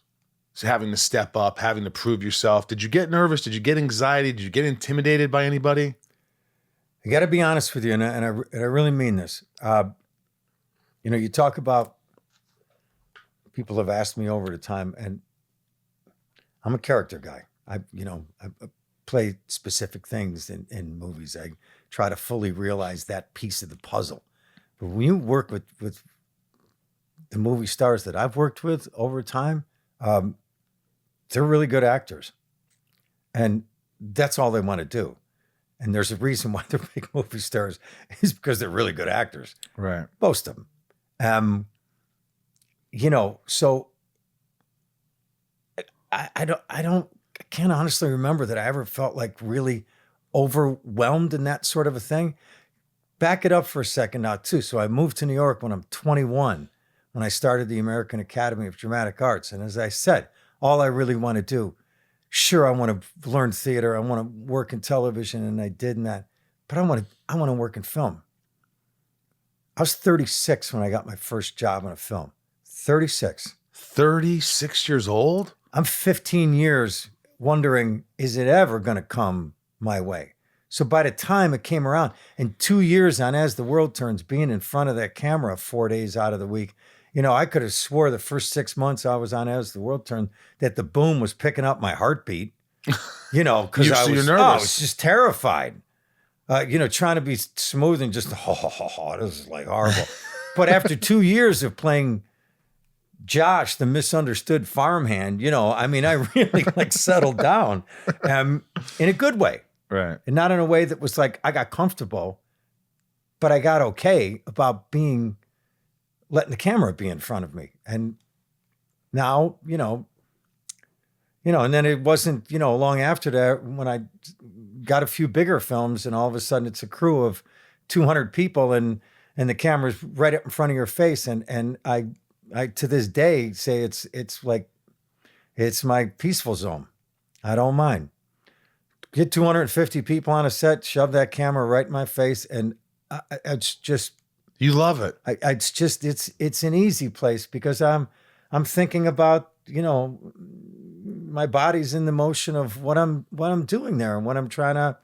having to step up, having to prove yourself, did you get nervous? Did you get anxiety? Did you get intimidated by anybody? I got to be honest with you, and I really mean this. You talk about, people have asked me over the time, and I'm a character guy. I play specific things in movies. I try to fully realize that piece of the puzzle. But when you work with the movie stars that I've worked with over time, they're really good actors. And that's all they want to do. And there's a reason why they're big movie stars, is because they're really good actors. Right. Most of them. So I can't honestly remember that I ever felt like really overwhelmed in that sort of a thing. Back it up for a second now too. So I moved to New York when I'm 21, when I started the American Academy of Dramatic Arts. And as I said, all I really want to do, sure, I want to learn theater. I want to work in television, and I did in that, but I want to work in film. I was 36 when I got my first job in a film. 36. 36 years old? I'm 15 years wondering, is it ever going to come my way? So by the time it came around, in 2 years on As the World Turns, being in front of that camera 4 days out of the week, I could have swore the first 6 months I was on As the World Turned that the boom was picking up my heartbeat, because I was nervous. I was just terrified, trying to be smooth and just, this is like horrible. But after 2 years of playing Josh, the misunderstood farmhand, I really settled down in a good way. Right. And not in a way that was like, I got comfortable, but I got okay about letting the camera be in front of me. And now, and then it wasn't, long after that when I got a few bigger films, and all of a sudden it's a crew of 200 people and the camera's right up in front of your face. And I to this day say it's like, it's my peaceful zone. I don't mind. Get 250 people on a set, shove that camera right in my face, and it's just, you love it. It's an easy place, because I'm thinking about, my body's in the motion of what I'm doing there, and what I'm trying to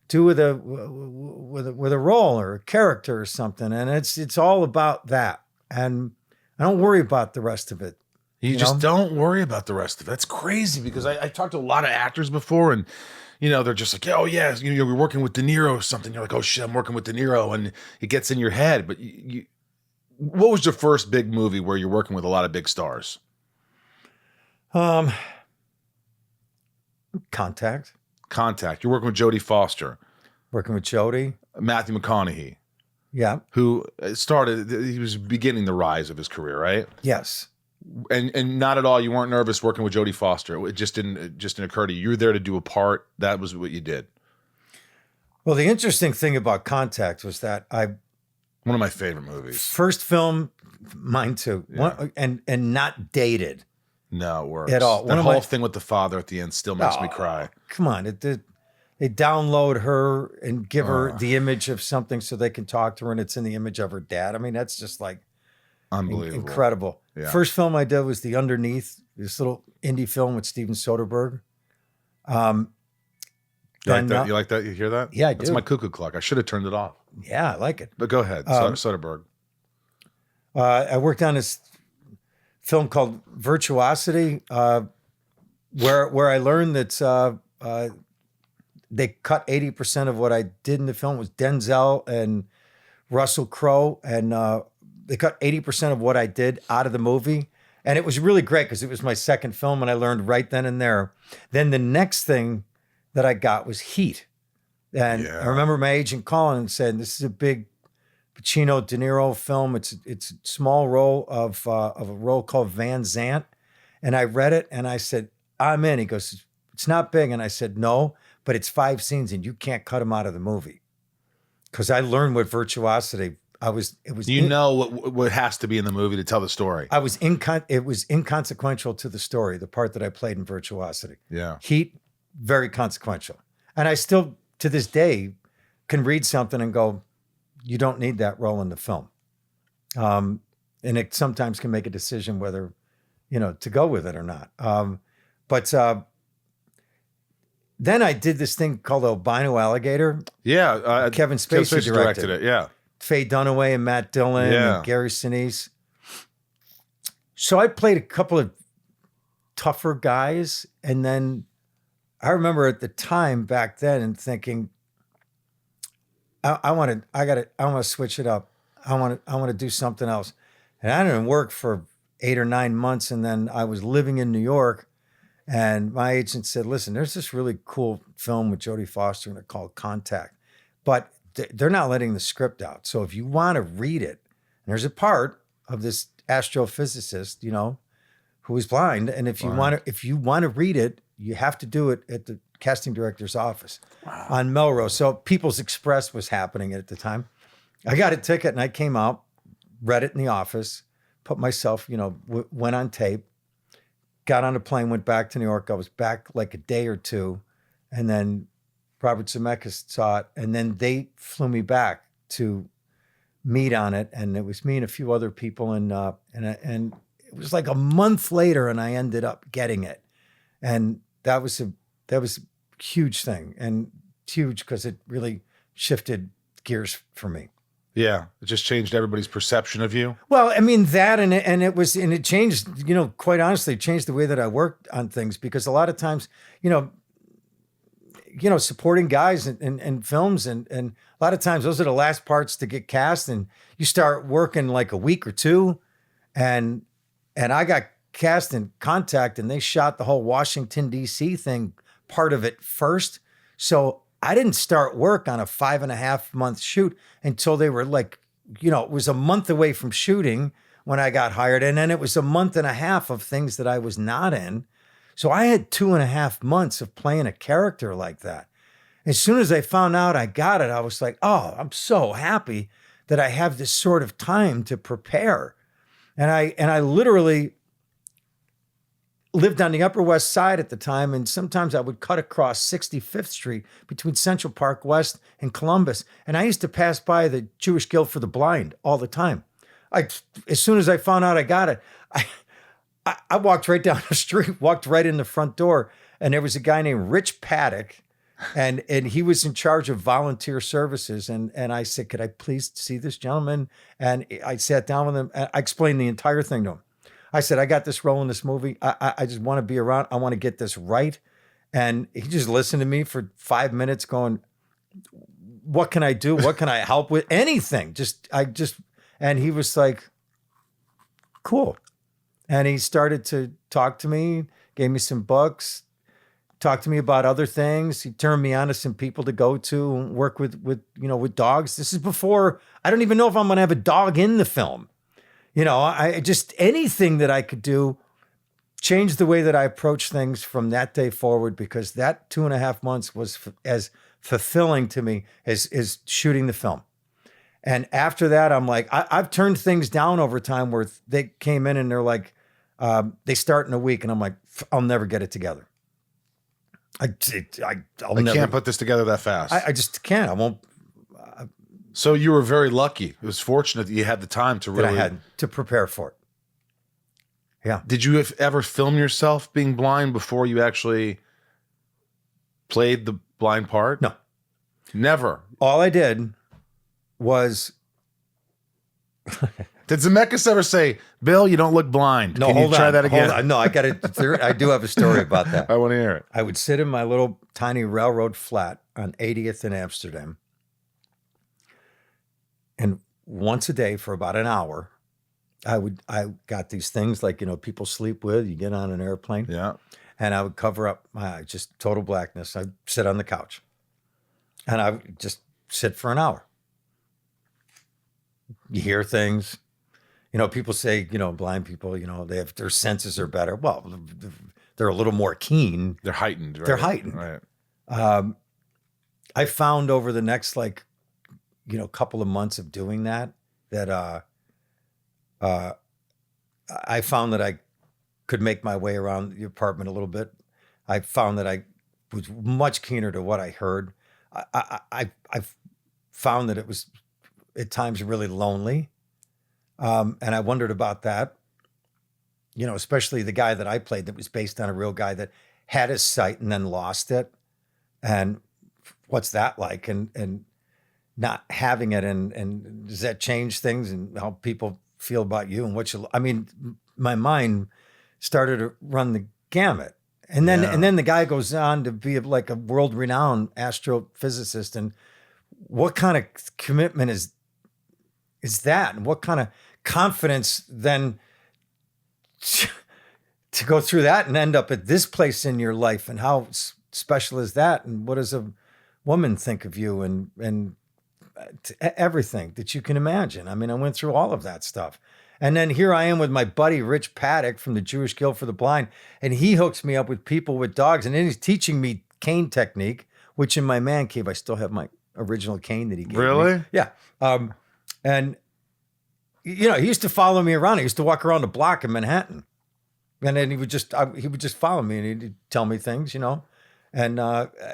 do with a role or a character or something, and it's all about that, and I don't worry about the rest of it. You just don't worry about the rest of it. That's crazy, because I talked to a lot of actors before, and they're just like, oh yeah, you're working with De Niro or something. You're like, oh shit, I'm working with De Niro, and it gets in your head. But what was your first big movie where you're working with a lot of big stars? Contact. You're working with Jodie Foster. Working with Jodie. Matthew McConaughey. Yeah. Who he was beginning the rise of his career, right? Yes. And not at all, you weren't nervous working with Jodie Foster. It just didn't occur to you. You were there to do a part. That was what you did. Well, the interesting thing about Contact was that one of my favorite movies. First film, mine too. Yeah. And not dated. No, it works. At all. That whole thing with the father at the end still makes me cry. Come on. They download her and give her the image of something so they can talk to her, and it's in the image of her dad. That's just like unbelievable. Incredible. Yeah. First film I did was The Underneath, this little indie film with Steven Soderbergh. You like then, that? You like that? You hear that? Yeah, I That's do. my cuckoo clock. I should have turned it off. Yeah, I like it. But go ahead, Soderbergh. I worked on this film called Virtuosity, where I learned that they cut 80% of what I did in the film. It was Denzel and Russell Crowe, and they cut 80% of what I did out of the movie. And it was really great because it was my second film, and I learned right then and there. Then the next thing that I got was Heat. And I remember my agent calling and saying, "This is a big Pacino, De Niro film. It's a small role of a role called Van Zant." And I read it and I said, "I'm in." He goes, "It's not big." And I said, "No, but it's 5 scenes and you can't cut them out of the movie." Because I learned what Virtuosity. What has to be in the movie to tell the story. It was inconsequential to the story, the part that I played in Virtuosity. Yeah. Heat, very consequential. And I still, to this day, can read something and go, you don't need that role in the film. And it sometimes can make a decision whether, to go with it or not. But then I did this thing called Albino Alligator. Yeah. Kevin Spacey directed it. Yeah. Faye Dunaway and Matt Dillon and Gary Sinise. So I played a couple of tougher guys. And then I remember at the time back then and thinking, I want to switch it up. I want to do something else. And I didn't work for 8 or 9 months. And then I was living in New York, and my agent said, "Listen, there's this really cool film with Jodie Foster in it called Contact, but they're not letting the script out. So if you want to read it," and there's a part of this astrophysicist, who is blind. And if you want to read it, you have to do it at the casting director's office on Melrose. So People's Express was happening at the time. I got a ticket and I came out, read it in the office, put myself, went on tape, got on a plane, went back to New York. I was back like a day or two. And then Robert Zemeckis saw it. And then they flew me back to meet on it. And it was me and a few other people. And it was like a month later and I ended up getting it. And that was a huge thing, and huge because it really shifted gears for me. Yeah, it just changed everybody's perception of you. Well, I mean that, and it changed. Quite honestly, it changed the way that I worked on things, because a lot of times, supporting guys in films, and a lot of times those are the last parts to get cast, and you start working like a week or two, and I got cast in Contact, and they shot the whole Washington D.C. thing, part of it first. So I didn't start work on a 5.5 month shoot until they were like, it was a month away from shooting when I got hired. And then it was a month and a half of things that I was not in. So I had 2.5 months of playing a character like that. As soon as I found out I got it, I was like, oh, I'm so happy that I have this sort of time to prepare. And I literally lived on the Upper West Side at the time, and sometimes I would cut across 65th Street between Central Park West and Columbus, and I used to pass by the Jewish Guild for the Blind all the time. As soon as I found out I got it, I walked right down the street, walked right in the front door, and there was a guy named Rich Paddock, and he was in charge of volunteer services, and I said, "Could I please see this gentleman?" And I sat down with him, and I explained the entire thing to him. I said, "I got this role in this movie. I just want to be around. I want to get this right." And he just listened to me for 5 minutes going, "What can I do? What can I help with? Anything." And he was like, "Cool." And he started to talk to me, gave me some books, talked to me about other things. He turned me on to some people to go to and work with dogs. This is before, I don't even know if I'm going to have a dog in the film. I just, anything that I could do changed the way that I approach things from that day forward, because that 2.5 months was as fulfilling to me as shooting the film. And after that, I'm like, I've turned things down over time where they came in and they're like, they start in a week, and I'm like, I'll never get it together. I can't put this together that fast. I just can't. I won't. So you were very lucky. It was fortunate that you had the time to really... That I had to prepare for it. Yeah. Did you ever film yourself being blind before you actually played the blind part? No. Never. All I did was Did Zemeckis ever say, Bill, you don't look blind? no. Can hold you try on, that again? Hold on. No, I got it. I do have a story about that. I want to hear it. I would sit in my little tiny railroad flat on 80th in Amsterdam, and once a day for about an hour, I got these things like, people sleep with. You get on an airplane, Yeah. and I would cover up my eyes, just total blackness. I'd sit on the couch, and I would just sit for an hour. You hear things. People say, blind people, they have their senses are better. Well, they're a little more keen. They're heightened. Right? They're heightened. Right. I found over the next couple of months of doing that I found that I could make my way around the apartment a little bit. I found that I was much keener to what I heard. I found that it was at times really lonely. And I wondered about that, especially the guy that I played that was based on a real guy that had his sight and then lost it. And what's that like? And not having it. And does that change things and how people feel about you and my mind started to run the gamut. And then the guy goes on to be like a world-renowned astrophysicist. And what kind of commitment is that? And what kind of confidence then to go through that and end up at this place in your life? And how special is that? And what does a woman think of you? And everything that you can imagine. I went through all of that stuff. And then here I am with my buddy, Rich Paddock from the Jewish Guild for the Blind. And he hooks me up with people with dogs. And then he's teaching me cane technique, which in my man cave, I still have my original cane that he gave me. Really? Yeah. And, he used to follow me around. He used to walk around the block in Manhattan. And then he would just follow me and he'd tell me things, And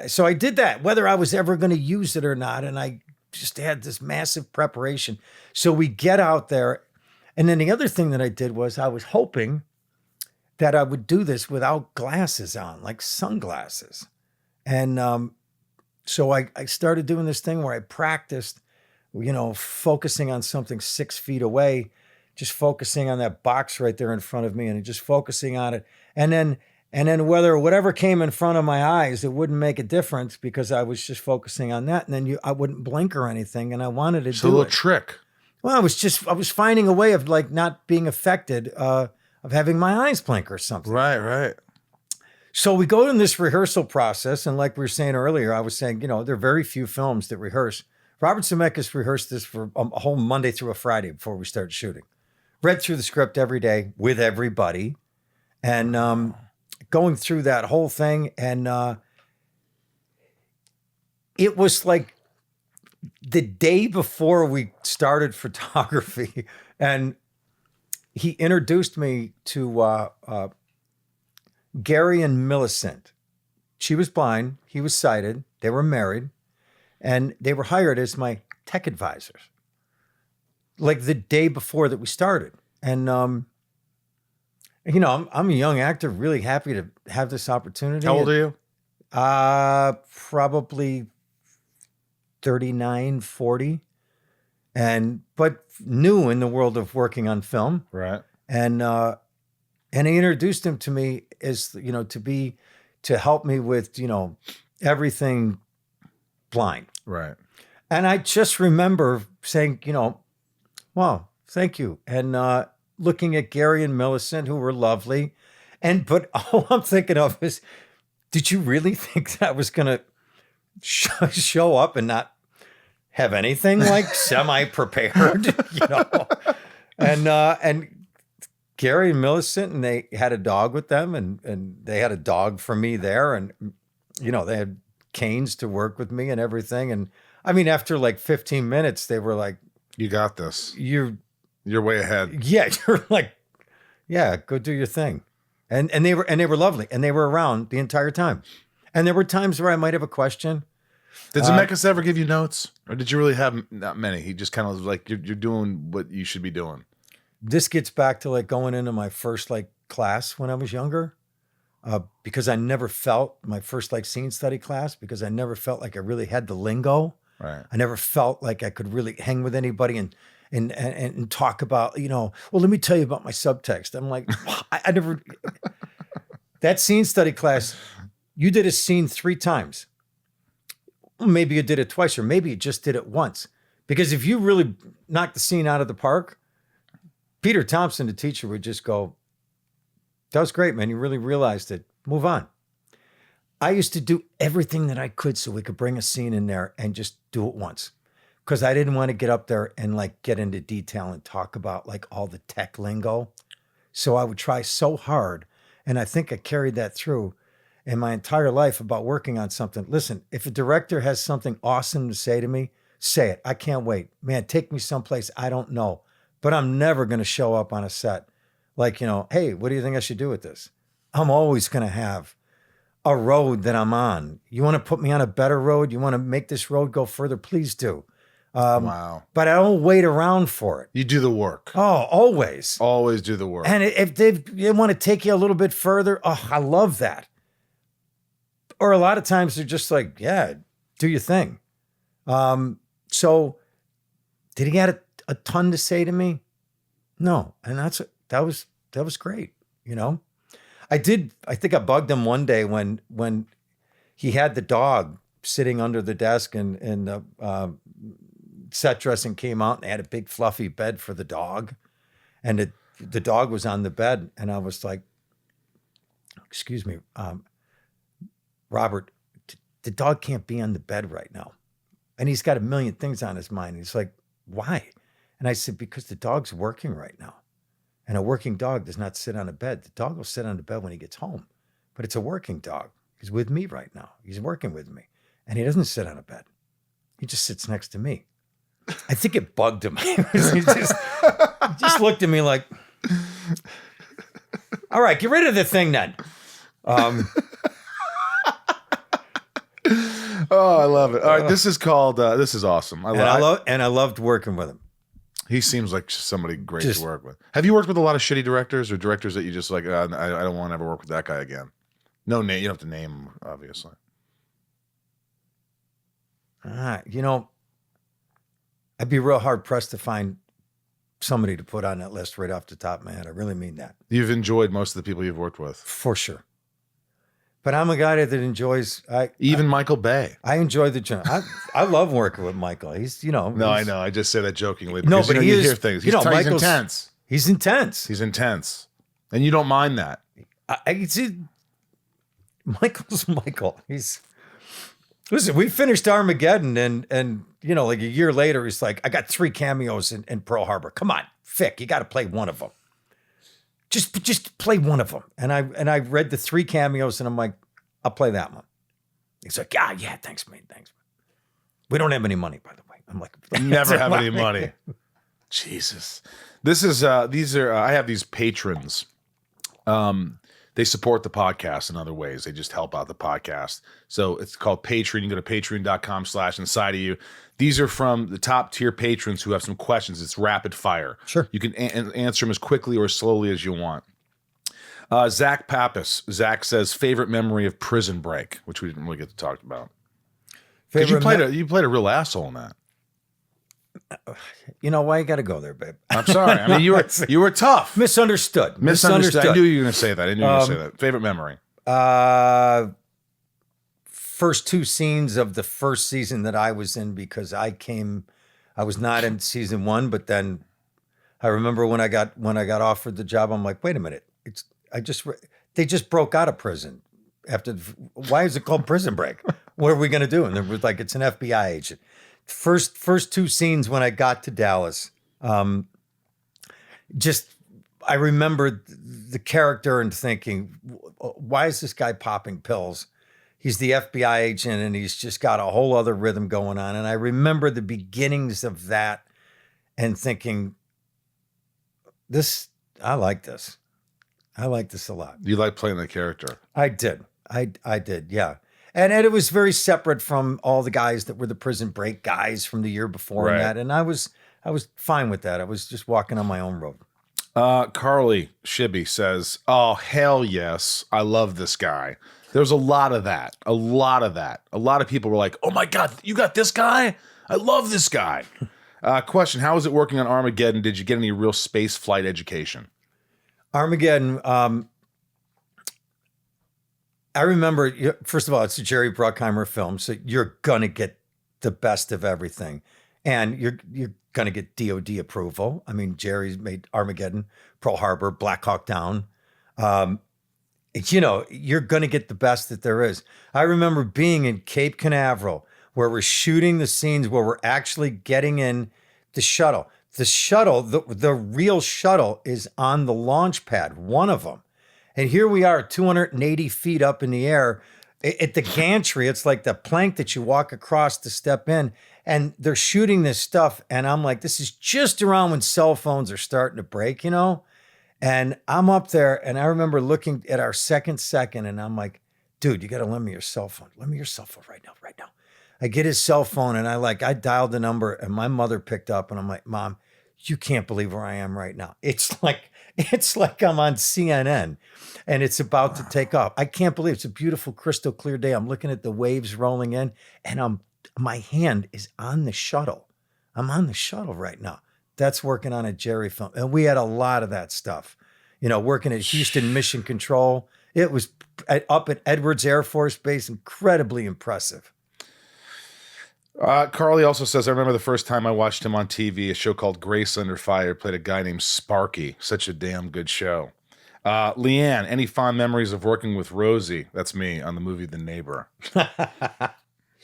so I did that, whether I was ever going to use it or not. And I just had this massive preparation. So we get out there. And then the other thing that I did was I was hoping that I would do this without glasses on, like sunglasses. And so I started doing this thing where I practiced, focusing on something 6 feet away, just focusing on that box right there in front of me and just focusing on it. And then whatever came in front of my eyes, it wouldn't make a difference because I was just focusing on that. And then I wouldn't blink or anything. And I wanted to do a little it. trick. Well, I was finding a way of not being affected, of having my eyes blink or something. Right. So we go in this rehearsal process. And like we were saying earlier, I was saying, there are very few films that rehearse. Robert Zemeckis rehearsed this for a whole Monday through a Friday before we started shooting. Read through the script every day with everybody. And going through that whole thing. And it was like the day before we started photography. And he introduced me to Gary and Millicent. She was blind. He was sighted. They were married. And they were hired as my tech advisors, like the day before that we started. And, I'm a young actor, really happy to have this opportunity. How old are you? Probably 39, 40. But new in the world of working on film. Right. And he introduced him to me as, to help me with, everything blind. Right. And I just remember saying, wow, thank you. And looking at Gary and Millicent, who were lovely. But all I'm thinking of is, did you really think that I was going to show up and not have anything like semi-prepared, And Gary and Millicent, and they had a dog with them, and they had a dog for me there. And, they had canes to work with me and everything. And after like 15 minutes, they were like, You got this. You're way ahead. Yeah, you're like, yeah, go do your thing. And they were lovely, and they were around the entire time. And there were times where I might have a question. Did Zemeckis ever give you notes, or did you really have not many? He just kind of was like, you're doing what you should be doing. This gets back to like going into my first like class when I was younger. because I never felt my first like scene study class, because I never felt like I really had the lingo. Right. I never felt like I could really hang with anybody and talk about, well, let me tell you about my subtext. I'm like, I never, that scene study class, you did a scene 3 times. Maybe you did it twice, or maybe you just did it once. Because if you really knocked the scene out of the park, Peter Thompson, the teacher, would just go, that was great, man. You really realized it. Move on. I used to do everything that I could so we could bring a scene in there and just do it once. Because I didn't want to get up there and like get into detail and talk about like all the tech lingo. So I would try so hard. And I think I carried that through in my entire life about working on something. Listen, if a director has something awesome to say to me, say it. I can't wait. Man, take me someplace I don't know. But I'm never going to show up on a set like, hey, what do you think I should do with this? I'm always going to have a road that I'm on. You want to put me on a better road? You want to make this road go further? Please do. Wow. But I don't wait around for it. You do the work. Oh, always. Always do the work. And if they want to take you a little bit further, I love that. Or a lot of times they're just like, yeah, do your thing. So did he have a ton to say to me? No. And that was great. I think I bugged him one day when he had the dog sitting under the desk and the set dressing came out and they had a big fluffy bed for the dog. And the dog was on the bed. And I was like, excuse me, Robert, the dog can't be on the bed right now. And he's got a million things on his mind. He's like, why? And I said, because the dog's working right now. And a working dog does not sit on a bed. The dog will sit on the bed when he gets home. But it's a working dog. He's with me right now. He's working with me. And he doesn't sit on a bed. He just sits next to me. I think it bugged him. He just looked at me like, all right, get rid of the thing then. Oh, I love it. All right, this is called, this is awesome. I loved working with him. He seems like somebody great to work with. Have you worked with a lot of shitty directors or directors that you just like, I don't want to ever work with that guy again? No name. You don't have to name him, obviously. I'd be real hard pressed to find somebody to put on that list right off the top of my head. I really mean that. You've enjoyed most of the people you've worked with. For sure. But I'm a guy that enjoys... Michael Bay. I enjoy the job. I love working with Michael. He's, No, I know. I just say that jokingly. No, but you hear things. He's intense. He's intense. He's intense. And you don't mind that. I see. Michael's Michael. Listen, we finished Armageddon and like a year later, he's like, I got 3 cameos in Pearl Harbor. Come on, Fick, you got to play one of them. Just play one of them. And I read the 3 cameos and I'm like, I'll play that one. He's like, yeah, thanks, mate. Thanks. We don't have any money, by the way. I'm like, never have any money. Jesus. This is, I have these patrons. They support the podcast in other ways. They just help out the podcast. So it's called Patreon. You can go to patreon.com/inside of you. These are from the top tier patrons who have some questions. It's rapid fire. Sure. You can answer them as quickly or slowly as you want. Zach Pappas. Zach says, favorite memory of Prison Break, which we didn't really get to talk about. Because you played a real asshole in that. Why you got to go there, babe? I'm sorry. I mean, you were tough. Misunderstood. I knew you were going to say that. I knew you were going to say that. Favorite memory? First 2 scenes of the first season that I was in, because I was not in season 1, but then I remember when I got offered the job, I'm like, wait a minute, they just broke out of prison. Why is it called Prison Break? What are we going to do? And it was like, it's an FBI agent. First 2 scenes when I got to Dallas, I remember the character and thinking, why is this guy popping pills? He's the FBI agent and he's just got a whole other rhythm going on. And I remember the beginnings of that and thinking, I like this. I like this a lot. You like playing the character? I did. I did, yeah. And it was very separate from all the guys that were the Prison Break guys from the year before, right. And I was fine with that. I was just walking on my own road. Carly Shibby says, "Oh hell yes, I love this guy." There's a lot of that. A lot of people were like, "Oh my god, you got this guy? I love this guy." Question: how was it working on Armageddon? Did you get any real space flight education? Armageddon. I remember. First of all, it's a Jerry Bruckheimer film, so you're gonna get the best of everything, and you're gonna get DoD approval. I mean, Jerry's made Armageddon, Pearl Harbor, Black Hawk Down. You're going to get the best that there is. I remember being in Cape Canaveral where we're shooting the scenes where we're actually getting in the shuttle. The shuttle, the real shuttle is on the launch pad, one of them. And here we are 280 feet up in the air at the gantry. It's like the plank that you walk across to step in. And they're shooting this stuff. And I'm like, this is just around when cell phones are starting to break, And I'm up there, and I remember looking at our second, and I'm like, dude, you got to lend me your cell phone. Lend me your cell phone right now. I get his cell phone, and I dialed the number, and my mother picked up, and I'm like, Mom, you can't believe where I am right now. It's like I'm on CNN, and it's about to take off. I can't believe it's a beautiful, crystal clear day. I'm looking at the waves rolling in, and my hand is on the shuttle. I'm on the shuttle right now. That's working on a Jerry film. And we had a lot of that stuff, working at Houston Mission Control. It was up at Edwards Air Force Base, incredibly impressive. Carly also says, I remember the first time I watched him on TV, a show called Grace Under Fire, played a guy named Sparky. Such a damn good show. Leanne, any fond memories of working with Rosie? That's me on the movie The Neighbor.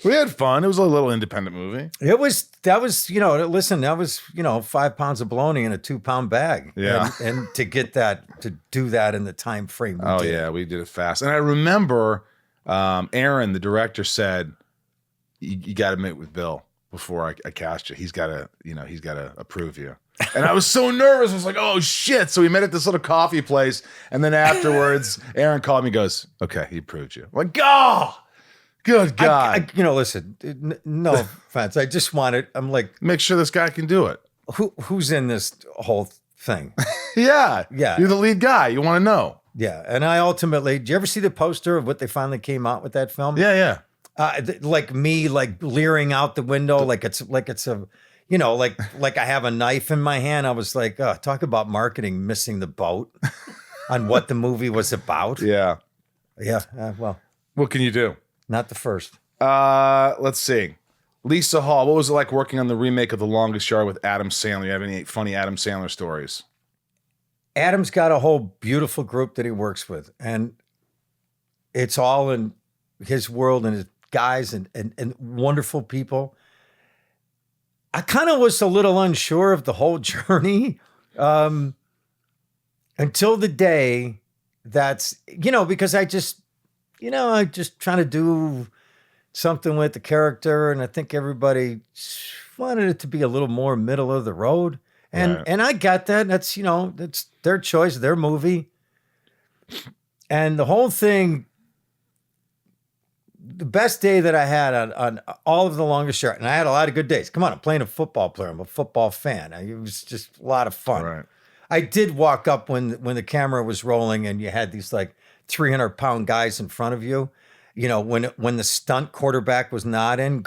We had fun. It was a little independent movie. That was, 5 pounds of bologna in a 2-pound bag. Yeah. And to do that in the time frame. We did it fast. And I remember Aaron, the director, said, you got to meet with Bill before I cast you. He's got to approve you. And I was so nervous. I was like, oh shit. So we met at this little coffee place. And then afterwards, Aaron called me and goes, okay, he approved you. I'm like, oh, good God. Listen, no offense. I just wanted, I'm like, make sure this guy can do it. Who's in this whole thing? Yeah. Yeah. You're the lead guy. You want to know. Yeah. And I ultimately, did you ever see the poster of what they finally came out with that film? Yeah. Like me, like leering out the window, like it's a, like I have a knife in my hand. I was like, talk about marketing missing the boat on what the movie was about. Yeah. Yeah. Well, what can you do? Not the first. Let's see. Lisa Hall, what was it like working on the remake of The Longest Yard with Adam Sandler? You have any funny Adam Sandler stories? Adam's got a whole beautiful group that he works with, and it's all in his world and his guys and wonderful people. I kind of was a little unsure of the whole journey until the day that's, because I just trying to do something with the character, and I think everybody wanted it to be a little more middle of the road. And Right. and I got that. That's, that's their choice, their movie. And the whole thing, the best day that I had on all of The Longest Yard, and I had a lot of good days. Come on, I'm playing a football player. I'm a football fan. It was just a lot of fun. Right. I did walk up when the camera was rolling and you had these like 300-pound guys in front of you. When the stunt quarterback was not in,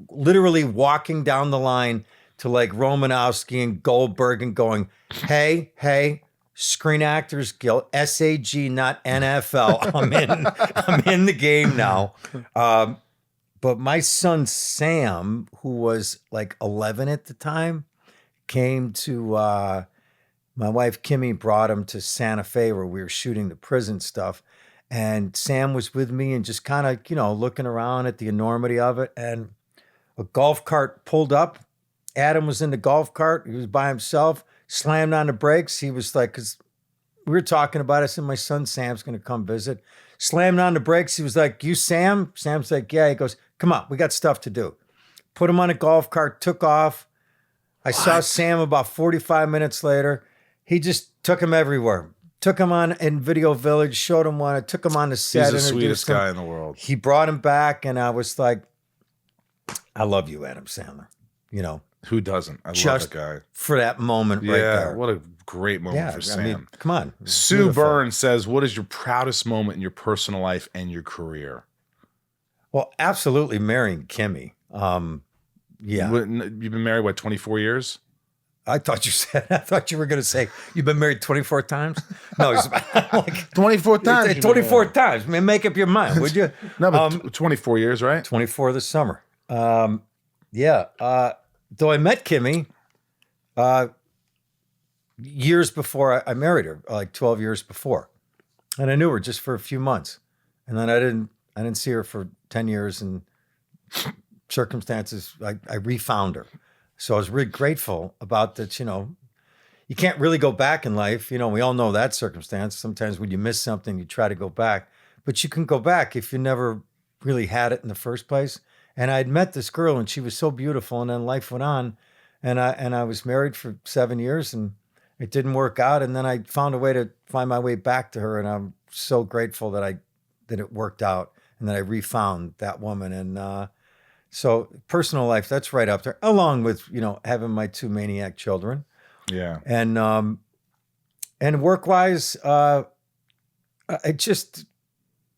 literally walking down the line to like Romanowski and Goldberg and going, hey, Screen Actors Guild, SAG, not NFL. I'm in the game now. But my son Sam, who was like 11 at the time, came to my wife Kimmy brought him to Santa Fe where we were shooting the prison stuff. And Sam was with me and just kind of, looking around at the enormity of it. And a golf cart pulled up. Adam was in the golf cart. He was by himself, slammed on the brakes. He was like, because we were talking about it. I said, my son Sam's going to come visit. Slammed on the brakes. He was like, you Sam? Sam's like, yeah. He goes, come on, we got stuff to do. Put him on a golf cart, took off. I saw Sam about 45 minutes later. He just took him everywhere. Took him on in Video Village, showed him one. I took him on the set. He's the sweetest guy in the world. He brought him back, and I was like, I love you, Adam Sandler. Who doesn't? I love Just that guy. for that moment right Yeah, there. what a great moment for I Sam. mean, come on. Sue Beautiful. Byrne says, "What is your proudest moment in your personal life and your career?" Well, absolutely marrying Kimmy. Yeah. You've been married, what, 24 years? I thought you were going to say you've been married 24 times. No, it's like 24 times. 24 times. Man, make up your mind, would you? No, but 24 years, right? 24 this summer. Yeah. Though I met Kimmy years before I married her, like 12 years before. And I knew her just for a few months. And then I didn't see her for 10 years, and circumstances, I refound her. So I was really grateful about that. You can't really go back in life. We all know that circumstance. Sometimes when you miss something, you try to go back, but you can go back if you never really had it in the first place. And I'd met this girl, and she was so beautiful, and then life went on, and I was married for 7 years, and it didn't work out. And then I found a way to find my way back to her, and I'm so grateful that it worked out, and that I refound that woman. And so personal life, that's right up there, along with having my 2 maniac children. Yeah. And work-wise, I just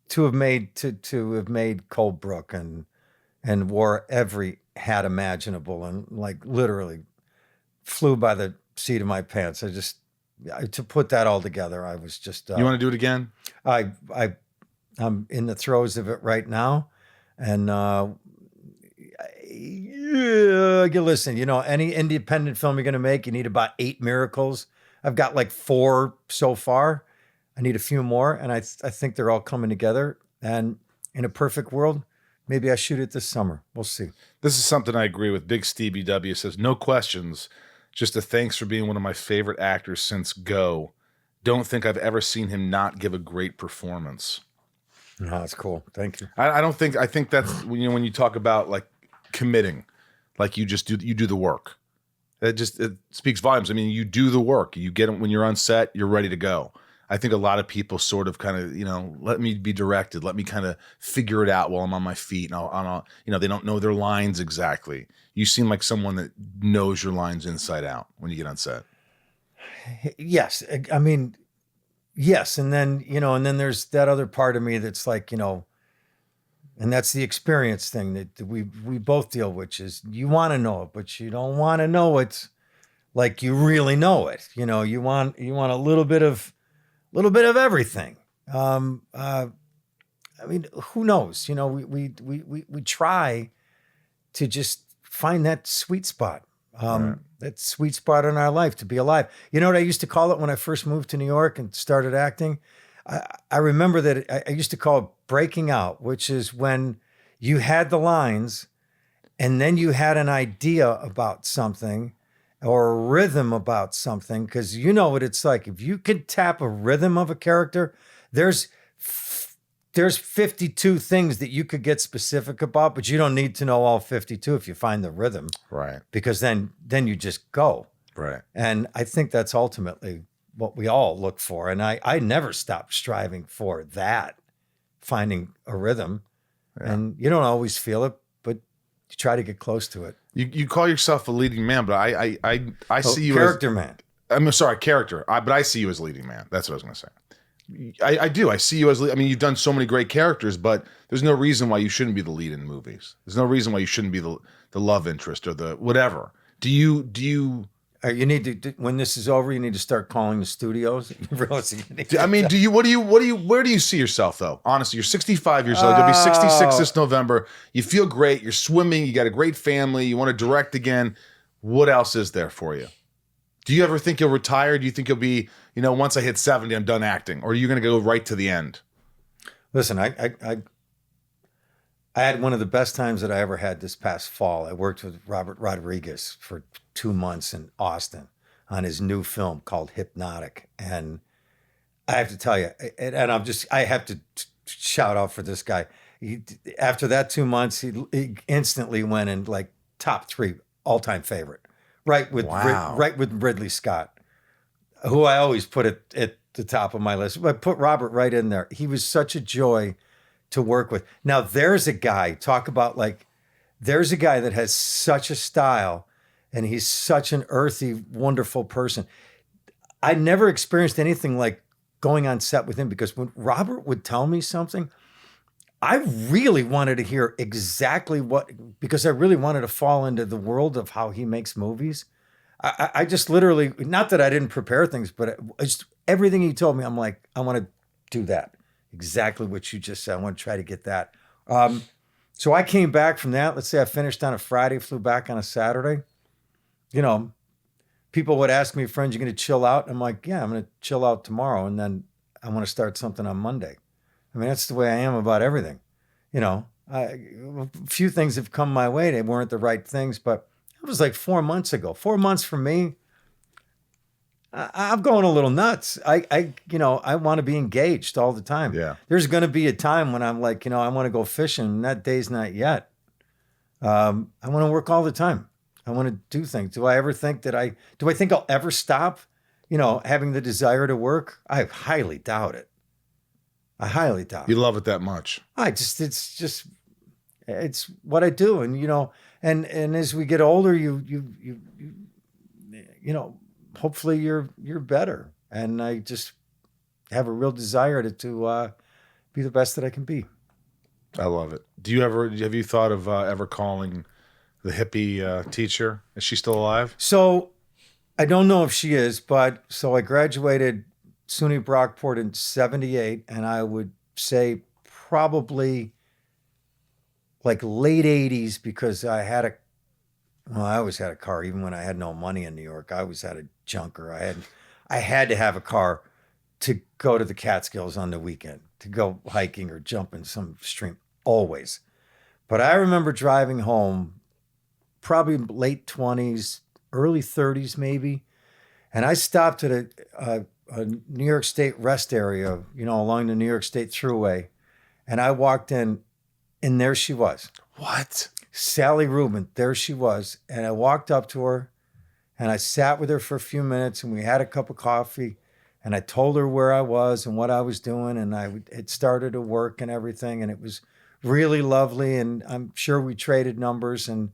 to have made Coldbrook and wore every hat imaginable, and like literally flew by the seat of my pants. To put that all together, I was just. You want to do it again? I'm in the throes of it right now, and you listen. Any independent film you're going to make, you need about 8 miracles. I've got like 4 so far. I need a few more, and I think they're all coming together. And in a perfect world, maybe I shoot it this summer. We'll see. This is something I agree with. Big Stevie W says, "No questions. Just a thanks for being one of my favorite actors since Go. Don't think I've ever seen him not give a great performance." No, that's cool. Thank you. I think that's when you talk about like committing, like you do the work. It speaks volumes. I mean, you do the work. You get it when you're on set, you're ready to go. I think a lot of people sort of kind of, let me be directed. Let me kind of figure it out while I'm on my feet. And they don't know their lines exactly. You seem like someone that knows your lines inside out when you get on set. Yes. I mean, yes. And then, and then there's that other part of me that's like, and that's the experience thing that we both deal with, which is you want to know it, but you don't want to know it like you really know it. You want a little bit of everything. I mean, who knows? We try to just find that sweet spot. Right. That sweet spot in our life to be alive. You know what I used to call it when I first moved to New York and started acting? I remember that I used to call it breaking out, which is when you had the lines and then you had an idea about something or a rhythm about something, because you know what it's like. If you could tap a rhythm of a character, there's 52 things that you could get specific about, but you don't need to know all 52 if you find the rhythm. Right. Because then you just go. Right. And I think that's ultimately what we all look for. And I never stopped striving for that, finding a rhythm. Yeah. And you don't always feel it, but you try to get close to it. You call yourself a leading man, but I see you character as man. I'm sorry, character. But I see you as leading man. That's what I was going to say. I do. I see you as. I mean, you've done so many great characters, but there's no reason why you shouldn't be the lead in movies. There's no reason why you shouldn't be the love interest or the whatever. Do you? You need to, when this is over, you need to start calling the studios. I mean, where do you see yourself though? Honestly, you're 65 years old. You'll be 66 this November. You feel great. You're swimming. You got a great family. You want to direct again. What else is there for you? Do you ever think you'll retire? Do you think you'll be, once I hit 70, I'm done acting? Or are you going to go right to the end? Listen, I had one of the best times that I ever had this past fall. I worked with Robert Rodriguez for 2 months in Austin on his new film called Hypnotic. And I have to tell you, and I have to shout out for this guy. After that 2 months, he instantly went in like top 3 all-time favorite. Right with Ridley Scott, who I always put at the top of my list. I put Robert right in there. He was such a joy to work with. Now there's a guy, there's a guy that has such a style. and he's such an earthy, wonderful person. I never experienced anything like going on set with him, because when Robert would tell me something, I really wanted to hear exactly because I really wanted to fall into the world of how he makes movies. I just literally, not that I didn't prepare things, but just everything he told me, I'm like, I want to do that. Exactly what you just said. I want to try to get that. So I came back from that. Let's say I finished on a Friday, flew back on a Saturday. You know, people would ask me, friends, you going to chill out? I'm like, yeah, I'm going to chill out tomorrow. And then I want to start something on Monday. I mean, that's the way I am about everything. You know, a few things have come my way. They weren't the right things, but it was like 4 months ago. 4 months for me, I'm going a little nuts. I want to be engaged all the time. Yeah. There's going to be a time when I'm like, I want to go fishing, and that day's not yet. I want to work all the time. I want to do things. Do I think I'll ever stop, having the desire to work? I highly doubt it. I highly doubt You it. love it that much. It's what I do. And, and as we get older, you hopefully you're better. And I just have a real desire to be the best that I can be. I love it. Have you thought of ever calling the hippie teacher? Is she still alive? So I don't know if she is, but so I graduated SUNY Brockport in 78, and I would say probably like late 80s, because I always had a car, even when I had no money in New York. I always had a junker. I had to have a car to go to the Catskills on the weekend, to go hiking or jump in some stream, always. But I remember driving home, probably late 20s, early 30s maybe, and I stopped at a New York State rest area, along the New York State Thruway, and I walked in, and there she was. What? Sally Rubin, there she was. And I walked up to her, and I sat with her for a few minutes, and we had a cup of coffee, and I told her where I was and what I was doing, and it started to work and everything, and it was really lovely, and I'm sure we traded numbers, and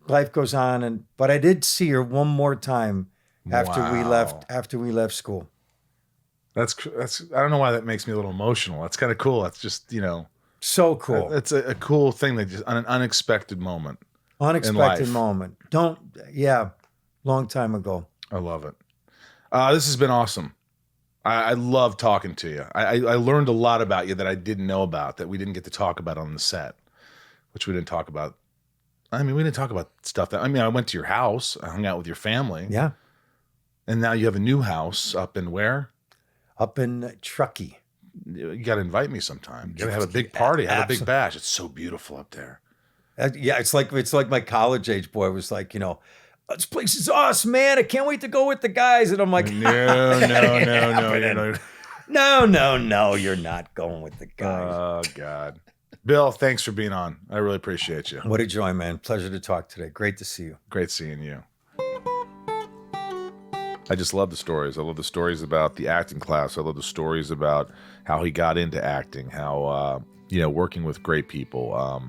life goes on. But I did see her one more time after we left school. That's I don't know why that makes me a little emotional. That's kind of cool. That's just, So cool. it's a cool thing that just an unexpected moment. Unexpected moment. Long time ago. I love it. This has been awesome. I love talking to you. I learned a lot about you that I didn't know about, that we didn't get to talk about on the set, which we didn't talk about. I mean, we didn't talk about stuff I went to your house. I hung out with your family. Yeah. And now you have a new house up in where? Up in Truckee. You got to invite me sometime. You got to have a big party, have a big bash. It's so beautiful up there. It's like my college age boy was like, this place is awesome, man. I can't wait to go with the guys. And I'm like, No, you're not going with the guys. Oh, God. Bill, thanks for being on. I really appreciate you. What a joy, man. Pleasure to talk today. Great to see you. Great seeing you. I just love the stories. I love the stories about the acting class. I love the stories about how he got into acting, how, working with great people,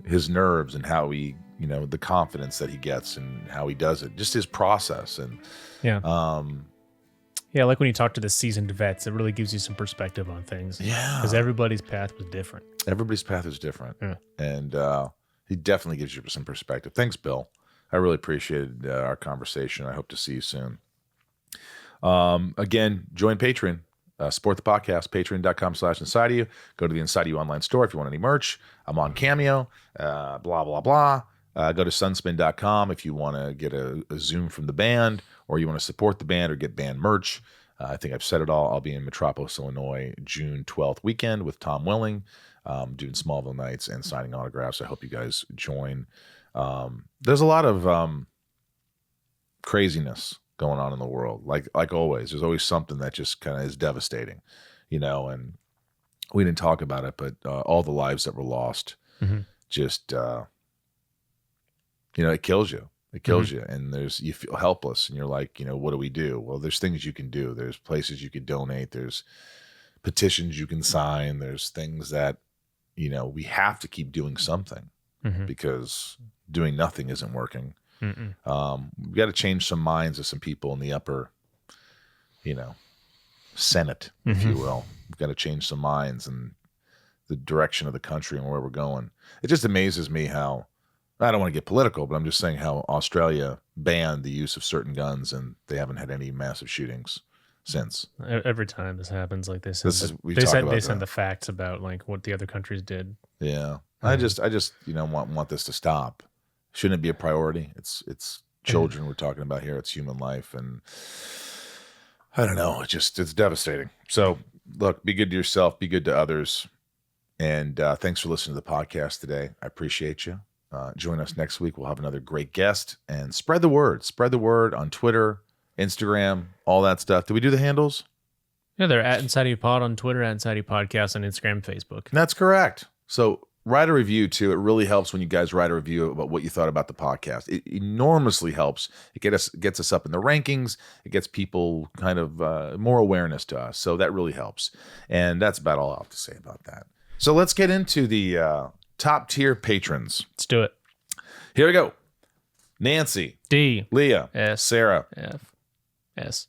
his nerves and how he, the confidence that he gets and how he does it, just his process. And Yeah. Yeah, like when you talk to the seasoned vets, it really gives you some perspective on things. Yeah. Because everybody's path was different. Everybody's path is different. Yeah. And he definitely gives you some perspective. Thanks, Bill. I really appreciated our conversation. I hope to see you soon. Again, join Patreon. Support the podcast, patreon.com/inside of you. Go to the Inside of You online store if you want any merch. I'm on Cameo, blah, blah, blah. Go to sunspin.com if you want to get a Zoom from the band, or you want to support the band or get band merch. I think I've said it all. I'll be in Metropolis, Illinois, June 12th weekend with Tom Welling, doing Smallville Nights and signing autographs. I hope you guys join. There's a lot of craziness going on in the world. Like always, there's always something that just kind of is devastating, and we didn't talk about it, but all the lives that were lost, just, it kills you. It kills you. And you feel helpless and you're like, what do we do? Well, there's things you can do. There's places you could donate. There's petitions you can sign. There's things that, we have to keep doing something because doing nothing isn't working. We've got to change some minds of some people in the upper, Senate, if you will. We've got to change some minds and the direction of the country and where we're going. It just amazes me how, I don't want to get political, but I'm just saying how Australia banned the use of certain guns and they haven't had any massive shootings since. Every time this happens, like they send They the facts about like what the other countries did. Yeah. I just want this to stop. Shouldn't it be a priority? It's children we're talking about here. It's human life, and I don't know. It's devastating. So look, be good to yourself, be good to others, and thanks for listening to the podcast today. I appreciate you. Join us next week. We'll have another great guest, and spread the word. Spread the word on Twitter, Instagram, all that stuff. Did we do the handles? Yeah, they're at Inside of You Pod on Twitter, at Inside of You Podcast on Instagram, Facebook. That's correct. So write a review too. It really helps when you guys write a review about what you thought about the podcast. It enormously helps. It gets us up in the rankings. It gets people kind of more awareness to us. So that really helps. And that's about all I have to say about that. So let's get into the top tier patrons. Let's do it. Here we go. Nancy, D, Leah, S, Sarah, F, S,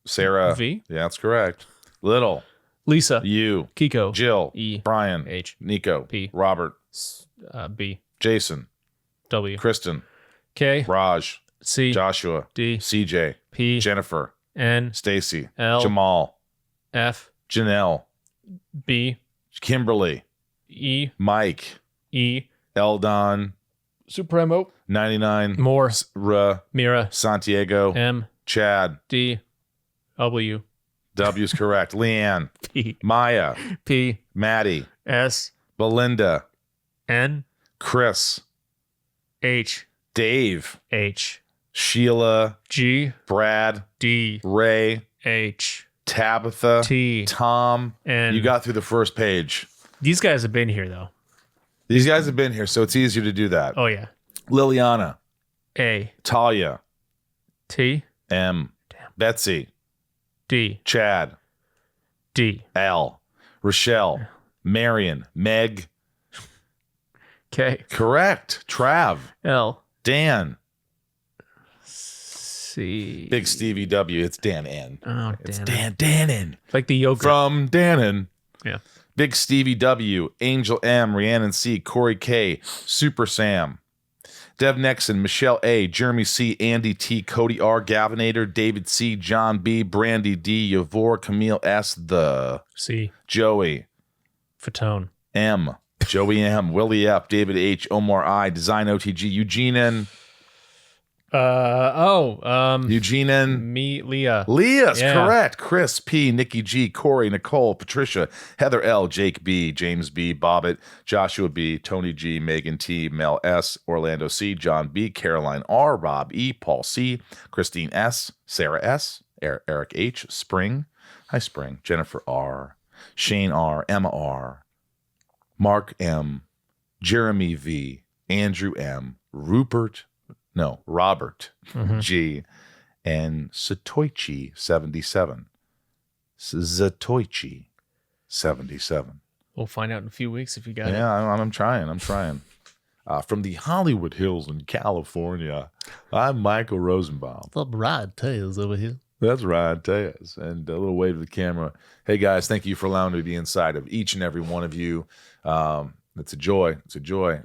Sarah, V. Yeah, that's correct. Little, Lisa, U, Kiko, Jill, E, Brian, H, Nico, P, Robert, B, Jason, W, Kristen, K, Raj, C, Joshua, D, CJ, P, Jennifer, N, Stacy, L, Jamal, F, Janelle, B, Kimberly, E, Mike, E, Eldon, Supremo, 99, More, Mira, Santiago, M, Chad, D, W, W's correct, Leanne, P, Maya, P, Maddie, S, Belinda, N, Chris, H, Dave, H, Sheila, G, Brad, D, Ray, H, Tabitha, T, Tom. N. You got through the first page. These guys have been here though. These guys have been here, so it's easier to do that. Oh yeah. Liliana, A, Talia, T, M, Betsy, D, Chad, D, Al, Rochelle, Marion, Meg, K, correct, Trav, L, Dan, C, Big Stevie W. It's Dan N. Oh, It's Dan. Dannon. Like the yogurt. From Dannon. Yeah. Big Stevie W, Angel M, Rhiannon C, Corey K, Super Sam, Dev Nexon, Michelle A, Jeremy C, Andy T, Cody R, Gavinator, David C, John B, Brandy D, Yavor, Camille S, the C, Joey Fatone, M, Joey M, Willie F, David H, Omar I, Design OTG, Eugene N, Eugene N, me, Leah, Leah's Yeah. correct. Chris P, Nikki G, Corey, Nicole, Patricia, Heather L, Jake B, James B, Bobbitt, Joshua B, Tony G, Megan T, Mel S, Orlando C, John B, Caroline R, Rob E, Paul C, Christine S, Sarah S, Eric H, Spring, hi Spring, Jennifer R, Shane R, Emma R, Mark M, Jeremy V, Andrew M, Robert G, and Satoichi 77. Satoichi 77. We'll find out in a few weeks if you got it. Yeah, I'm trying. From the Hollywood Hills in California, I'm Michael Rosenbaum. The Rod Tails over here. That's right, Tejas. And a little wave to the camera. Hey guys, thank you for allowing me to be inside of each and every one of you. It's a joy. It's a joy.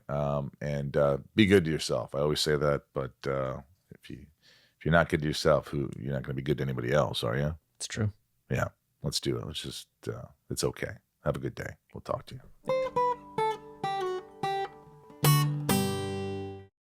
And be good to yourself. I always say that, but if you're not good to yourself, you're not going to be good to anybody else, are you? It's true. Yeah. Let's do it. Let's just. It's okay. Have a good day. We'll talk to you.